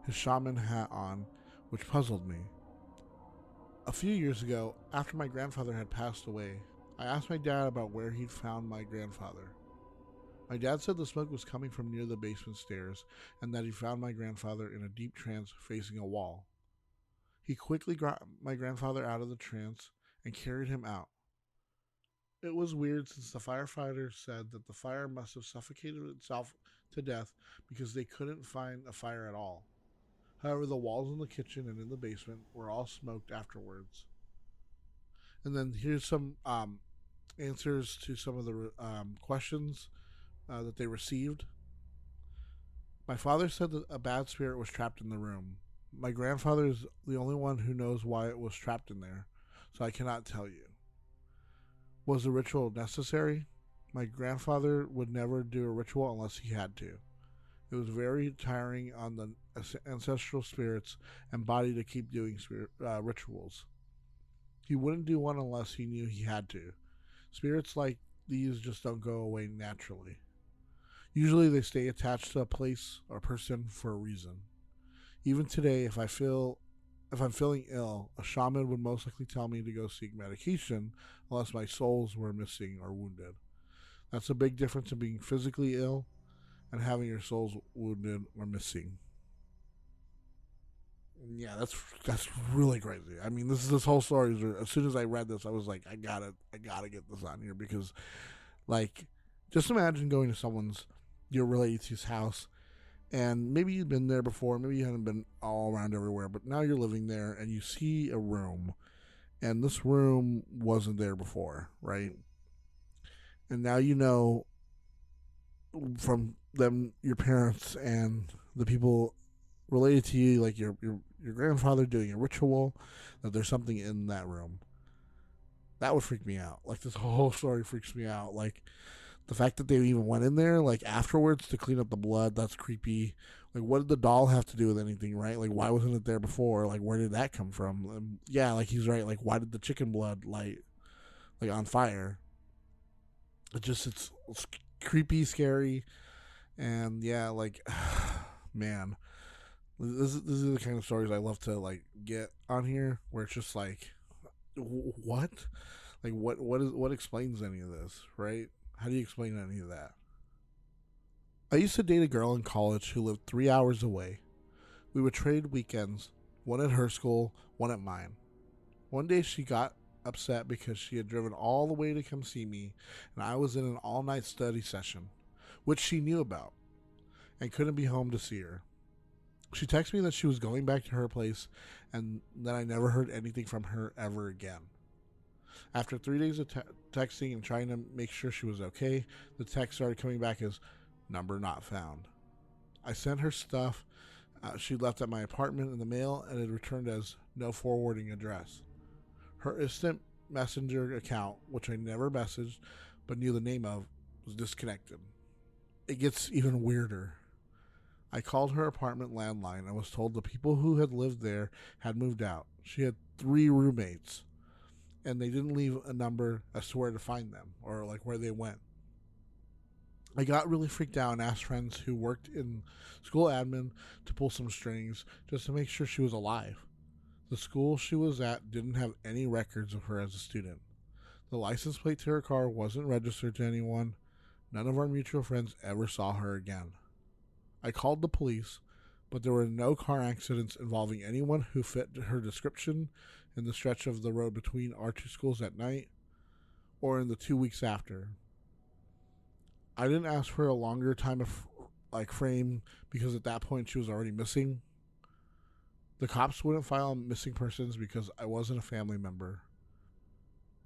his shaman hat on, which puzzled me. A few years ago, after my grandfather had passed away, I asked my dad about where he'd found my grandfather. My dad said the smoke was coming from near the basement stairs and that he found my grandfather in a deep trance facing a wall. He quickly got my grandfather out of the trance and carried him out. It was weird since the firefighters said that the fire must have suffocated itself to death because they couldn't find a fire at all. However, the walls in the kitchen and in the basement were all smoked afterwards. And then here's some answers to some of the questions that they received. My father said that a bad spirit was trapped in the room. My grandfather is the only one who knows why it was trapped in there, so I cannot tell you. Was the ritual necessary? My grandfather would never do a ritual unless he had to. It was very tiring on the ancestral spirits and body to keep doing rituals. He wouldn't do one unless he knew he had to. Spirits like these just don't go away naturally. Usually they stay attached to a place or person for a reason. Even today, if I'm feeling ill, a shaman would most likely tell me to go seek medication unless my souls were missing or wounded. That's a big difference in being physically ill and having your souls wounded or missing. Yeah, that's really crazy. I mean, this whole story. As soon as I read this, I was like, I gotta get this on here because, like, just imagine going to your relative's house, and maybe you've been there before, maybe you haven't been all around everywhere, but now you're living there and you see a room, and this room wasn't there before, right? And now you know from them, your parents and the people related to you, like your grandfather doing a ritual, that there's something in that room. That would freak me out. Like, this whole story freaks me out. Like, the fact that they even went in there, like, afterwards to clean up the blood, that's creepy. Like, what did the doll have to do with anything, right? Like, why wasn't it there before? Like, where did that come from? Yeah, like, he's right. Like, why did the chicken blood light, like, on fire? It's creepy, scary, and yeah, like, man. This is the kind of stories I love to, like, get on here, where it's just like, what? Like, what explains any of this, right? How do you explain any of that? I used to date a girl in college who lived 3 hours away. We would trade weekends, one at her school, one at mine. One day she got upset because she had driven all the way to come see me, and I was in an all-night study session, which she knew about, and couldn't be home to see her. She texted me that she was going back to her place, and that I never heard anything from her ever again. After 3 days of texting and trying to make sure she was okay, the text started coming back as number not found. I sent her stuff she left at my apartment in the mail, and it returned as no forwarding address. Her instant messenger account, which I never messaged but knew the name of, was disconnected. It gets even weirder. I called her apartment landline and was told the people who had lived there had moved out. She had 3 roommates, and they didn't leave a number as to where to find them or, like, where they went. I got really freaked out and asked friends who worked in school admin to pull some strings just to make sure she was alive. The school she was at didn't have any records of her as a student. The license plate to her car wasn't registered to anyone. None of our mutual friends ever saw her again. I called the police, but there were no car accidents involving anyone who fit her description in the stretch of the road between our 2 schools at night or in the 2 weeks after. I didn't ask for a longer time frame because at that point she was already missing. The cops wouldn't file missing persons because I wasn't a family member.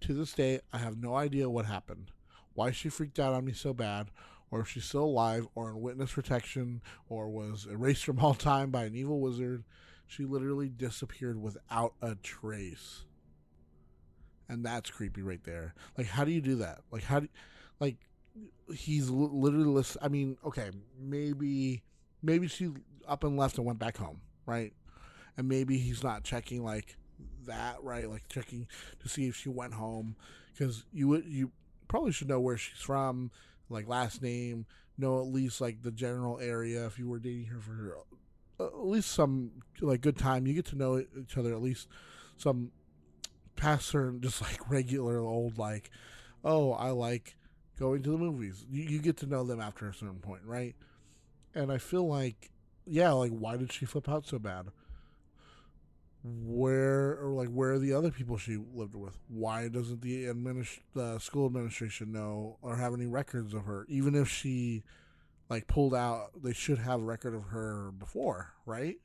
To this day, I have no idea what happened, why she freaked out on me so bad, or if she's still alive or in witness protection or was erased from all time by an evil wizard. She literally disappeared without a trace. And that's creepy right there. Like, how do you do that? Like, he's literally, I mean, okay, maybe she up and left and went back home, right? And maybe he's not checking like that, right? Like checking to see if she went home, because you probably should know where she's from, like last name, know at least like the general area. If you were dating her for at least some like good time, you get to know each other at least some past certain just like regular old like, oh, I like going to the movies. You get to know them after a certain point, right? And I feel like, yeah, like why did she flip out so bad? Where are the other people she lived with? Why doesn't the school administration know or have any records of her? Even if she like pulled out, they should have a record of her before, right?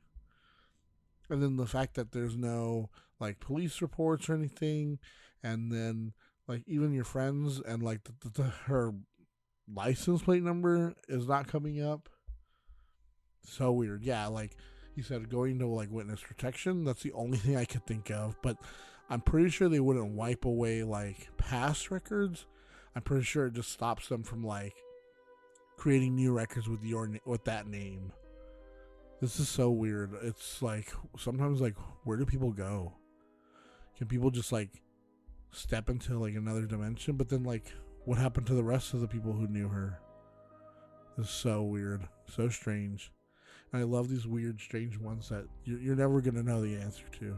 And then the fact that there's no like police reports or anything, and then like even your friends and like her license plate number is not coming up. So weird. Yeah, like you said, going to like witness protection, that's the only thing I could think of, but I'm pretty sure they wouldn't wipe away like past records. I'm pretty sure it just stops them from like creating new records with that name. This is so weird. It's like sometimes like where do people go? Can people just like step into like another dimension? But then like what happened to the rest of the people who knew her? It's so weird, so strange. And I love these weird, strange ones that you're never gonna know the answer to.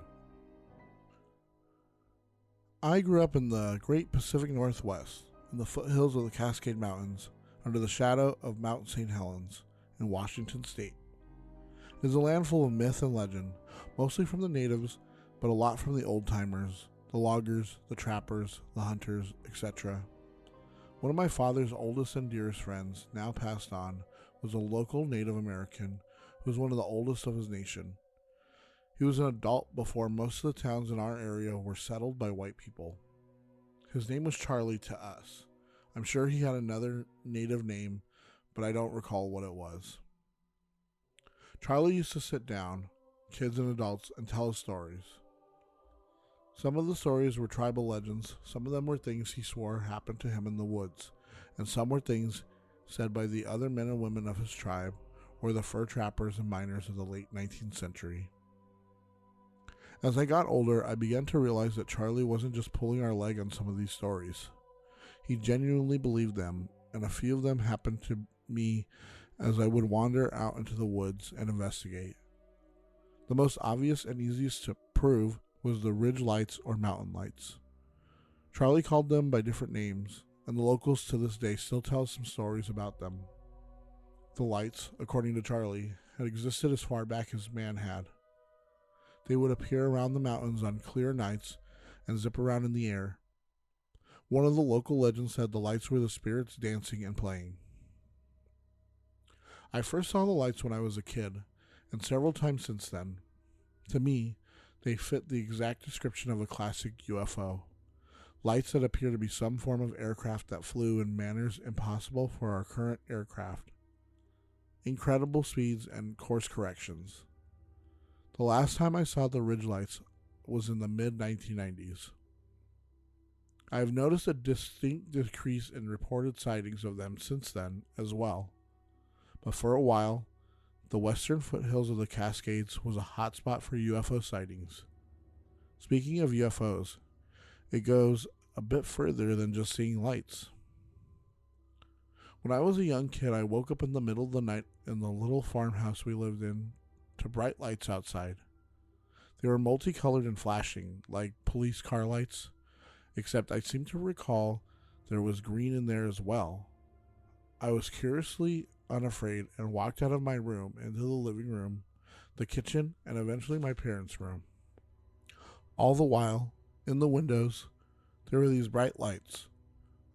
I grew up in the great Pacific Northwest, in the foothills of the Cascade Mountains, under the shadow of Mount St. Helens in Washington State. It is a land full of myth and legend, mostly from the natives, but a lot from the old-timers, the loggers, the trappers, the hunters, etc. One of my father's oldest and dearest friends, now passed on, was a local Native American who was one of the oldest of his nation. He was an adult before most of the towns in our area were settled by white people. His name was Charlie to us. I'm sure he had another native name, but I don't recall what it was. Charlie used to sit down, kids and adults, and tell us stories. Some of the stories were tribal legends, some of them were things he swore happened to him in the woods, and some were things said by the other men and women of his tribe, or the fur trappers and miners of the late 19th century. As I got older, I began to realize that Charlie wasn't just pulling our leg on some of these stories. He genuinely believed them, and a few of them happened to me as I would wander out into the woods and investigate. The most obvious and easiest to prove was the ridge lights or mountain lights. Charlie called them by different names, and the locals to this day still tell some stories about them. The lights, according to Charlie, had existed as far back as man had. They would appear around the mountains on clear nights and zip around in the air. One of the local legends said the lights were the spirits dancing and playing. I first saw the lights when I was a kid, and several times since then. To me, they fit the exact description of a classic UFO. Lights that appear to be some form of aircraft that flew in manners impossible for our current aircraft. Incredible speeds and course corrections. The last time I saw the ridge lights was in the mid-1990s. I have noticed a distinct decrease in reported sightings of them since then as well. But for a while, the western foothills of the Cascades was a hotspot for UFO sightings. Speaking of UFOs, it goes a bit further than just seeing lights. When I was a young kid, I woke up in the middle of the night in the little farmhouse we lived in to bright lights outside. They were multicolored and flashing, like police car lights, except I seem to recall there was green in there as well. I was curiously unafraid and walked out of my room into the living room, the kitchen, and eventually my parents' room. All the while, in the windows, there were these bright lights.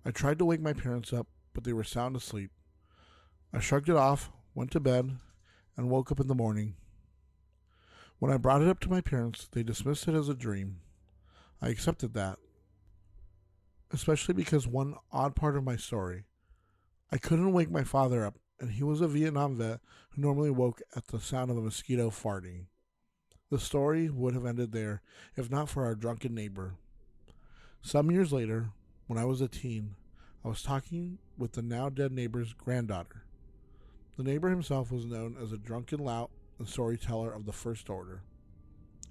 I tried to wake my parents up, but they were sound asleep. I shrugged it off, went to bed, and woke up in the morning. When I brought it up to my parents, they dismissed it as a dream. I accepted that, especially because one odd part of my story. I couldn't wake my father up, and he was a Vietnam vet who normally woke at the sound of a mosquito farting. The story would have ended there if not for our drunken neighbor. Some years later, when I was a teen, I was talking with the now dead neighbor's granddaughter. The neighbor himself was known as a drunken lout and storyteller of the first order.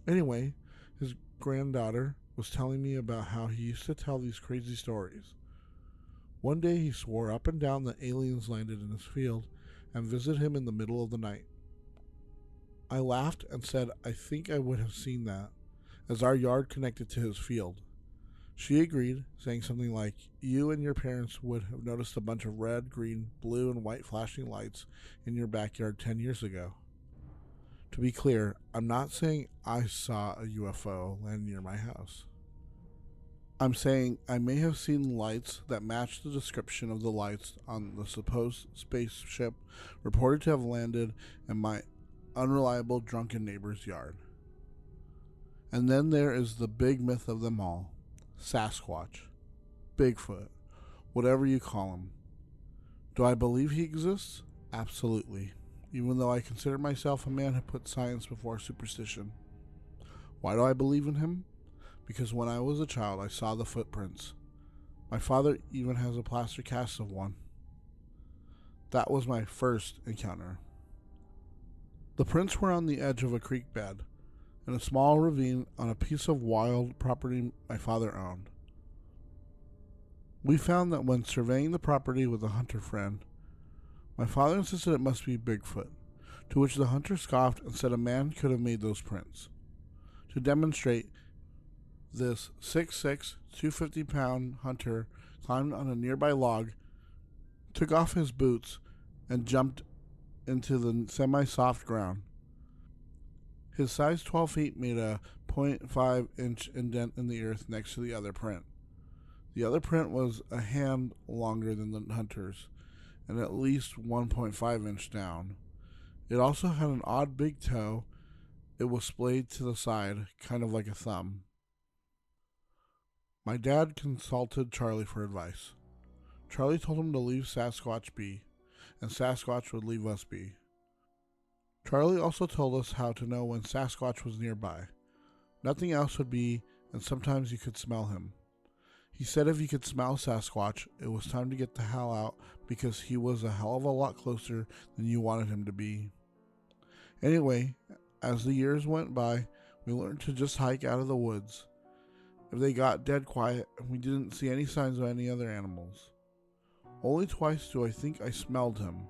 Anyway, his granddaughter was telling me about how he used to tell these crazy stories. One day he swore up and down that aliens landed in his field and visited him in the middle of the night. I laughed and said I think I would have seen that, as our yard connected to his field. She agreed, saying something like, "You and your parents would have noticed a bunch of red, green, blue, and white flashing lights in your backyard 10 years ago." To be clear, I'm not saying I saw a UFO land near my house. I'm saying I may have seen lights that matched the description of the lights on the supposed spaceship reported to have landed in my unreliable drunken neighbor's yard. And then there is the big myth of them all. Sasquatch, Bigfoot, whatever you call him. Do I believe he exists? Absolutely, even though I consider myself a man who puts science before superstition. Why do I believe in him? Because when I was a child, I saw the footprints. My father even has a plaster cast of one. That was my first encounter. The prints were on the edge of a creek bed, in a small ravine on a piece of wild property my father owned. We found that when surveying the property with a hunter friend, my father insisted it must be Bigfoot, to which the hunter scoffed and said a man could have made those prints. To demonstrate, this 6'6", 250-pound hunter climbed on a nearby log, took off his boots, and jumped into the semi-soft ground. His size 12 feet made a 0.5-inch indent in the earth next to the other print. The other print was a hand longer than the hunter's, and at least 1.5 inch down. It also had an odd big toe. It was splayed to the side, kind of like a thumb. My dad consulted Charlie for advice. Charlie told him to leave Sasquatch be, and Sasquatch would leave us be. Charlie also told us how to know when Sasquatch was nearby. Nothing else would be, and sometimes you could smell him. He said if you could smell Sasquatch, it was time to get the hell out because he was a hell of a lot closer than you wanted him to be. Anyway, as the years went by, we learned to just hike out of the woods. If they got dead quiet, we didn't see any signs of any other animals. Only twice do I think I smelled him.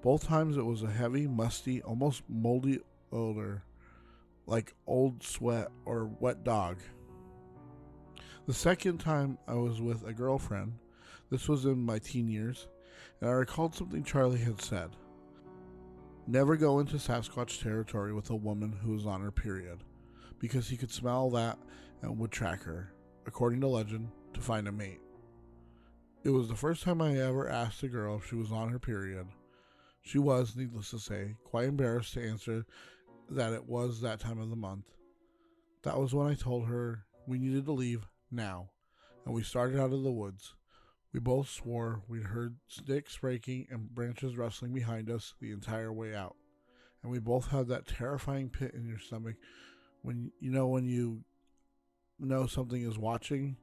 Both times it was a heavy, musty, almost moldy odor, like old sweat or wet dog. The second time I was with a girlfriend. This was in my teen years, and I recalled something Charlie had said. Never go into Sasquatch territory with a woman who was on her period, because he could smell that and would track her, according to legend, to find a mate. It was the first time I ever asked a girl if she was on her period. She was, needless to say, quite embarrassed to answer that it was that time of the month. That was when I told her we needed to leave now, and we started out of the woods. We both swore we'd heard sticks breaking and branches rustling behind us the entire way out, and we both had that terrifying pit in your stomach when you know something is watching.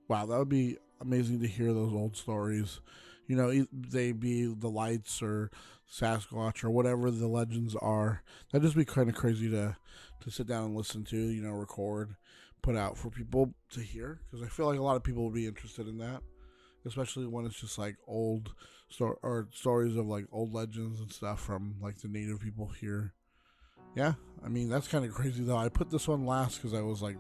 Wow, that would be amazing to hear those old stories. You know, they be the lights or Sasquatch or whatever the legends are. That'd just be kind of crazy to sit down and listen to, record, put out for people to hear. Because I feel like a lot of people would be interested in that. Especially when it's just like old stories of like old legends and stuff from like the native people here. Yeah, I mean, that's kind of crazy though. I put this one last because I was like,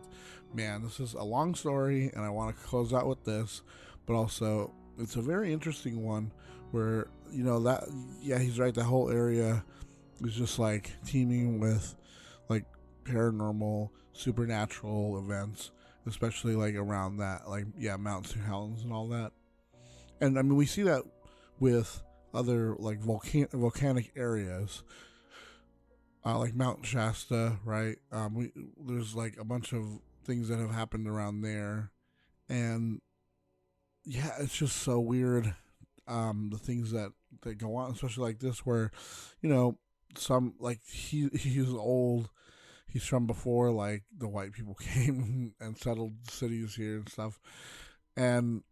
man, this is a long story and I want to close out with this. But also, it's a very interesting one where, he's right. That whole area is just like teeming with like paranormal, supernatural events, especially like around that, Mount St. Helens and all that. And I mean, we see that with other like volcanic areas, like Mount Shasta, right? There's like a bunch of things that have happened around there, and yeah, it's just so weird. The things that go on, especially like this, where, some like he's old. He's from before like the white people came and settled cities here and stuff, and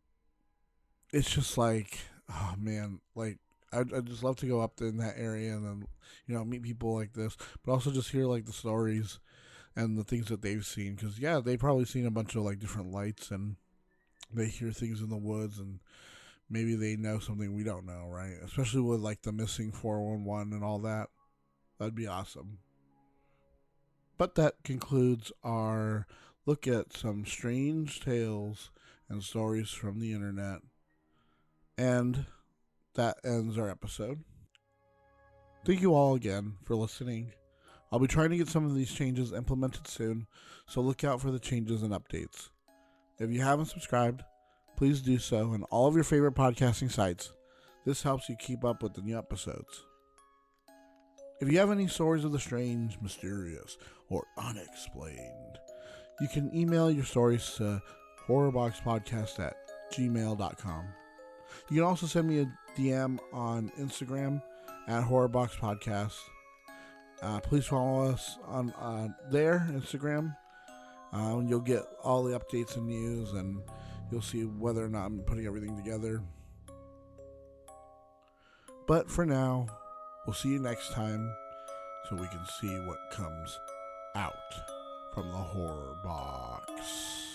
it's just like, oh man, like I'd just love to go up in that area and then meet people like this, but also just hear like the stories and the things that they've seen, because they've probably seen a bunch of like different lights and they hear things in the woods and maybe they know something we don't know, right? Especially with like the missing 411 and all that. That'd be awesome. But that concludes our look at some strange tales and stories from the internet. And that ends our episode. Thank you all again for listening. I'll be trying to get some of these changes implemented soon, so look out for the changes and updates. If you haven't subscribed, please do so on all of your favorite podcasting sites. This helps you keep up with the new episodes. If you have any stories of the strange, mysterious, or unexplained, you can email your stories to horrorboxpodcast@gmail.com. You can also send me a DM on Instagram @horrorboxpodcast. Please follow us on their Instagram. You'll get all the updates and news, and you'll see whether or not I'm putting everything together. But for now, we'll see you next time so we can see what comes out from the horror box.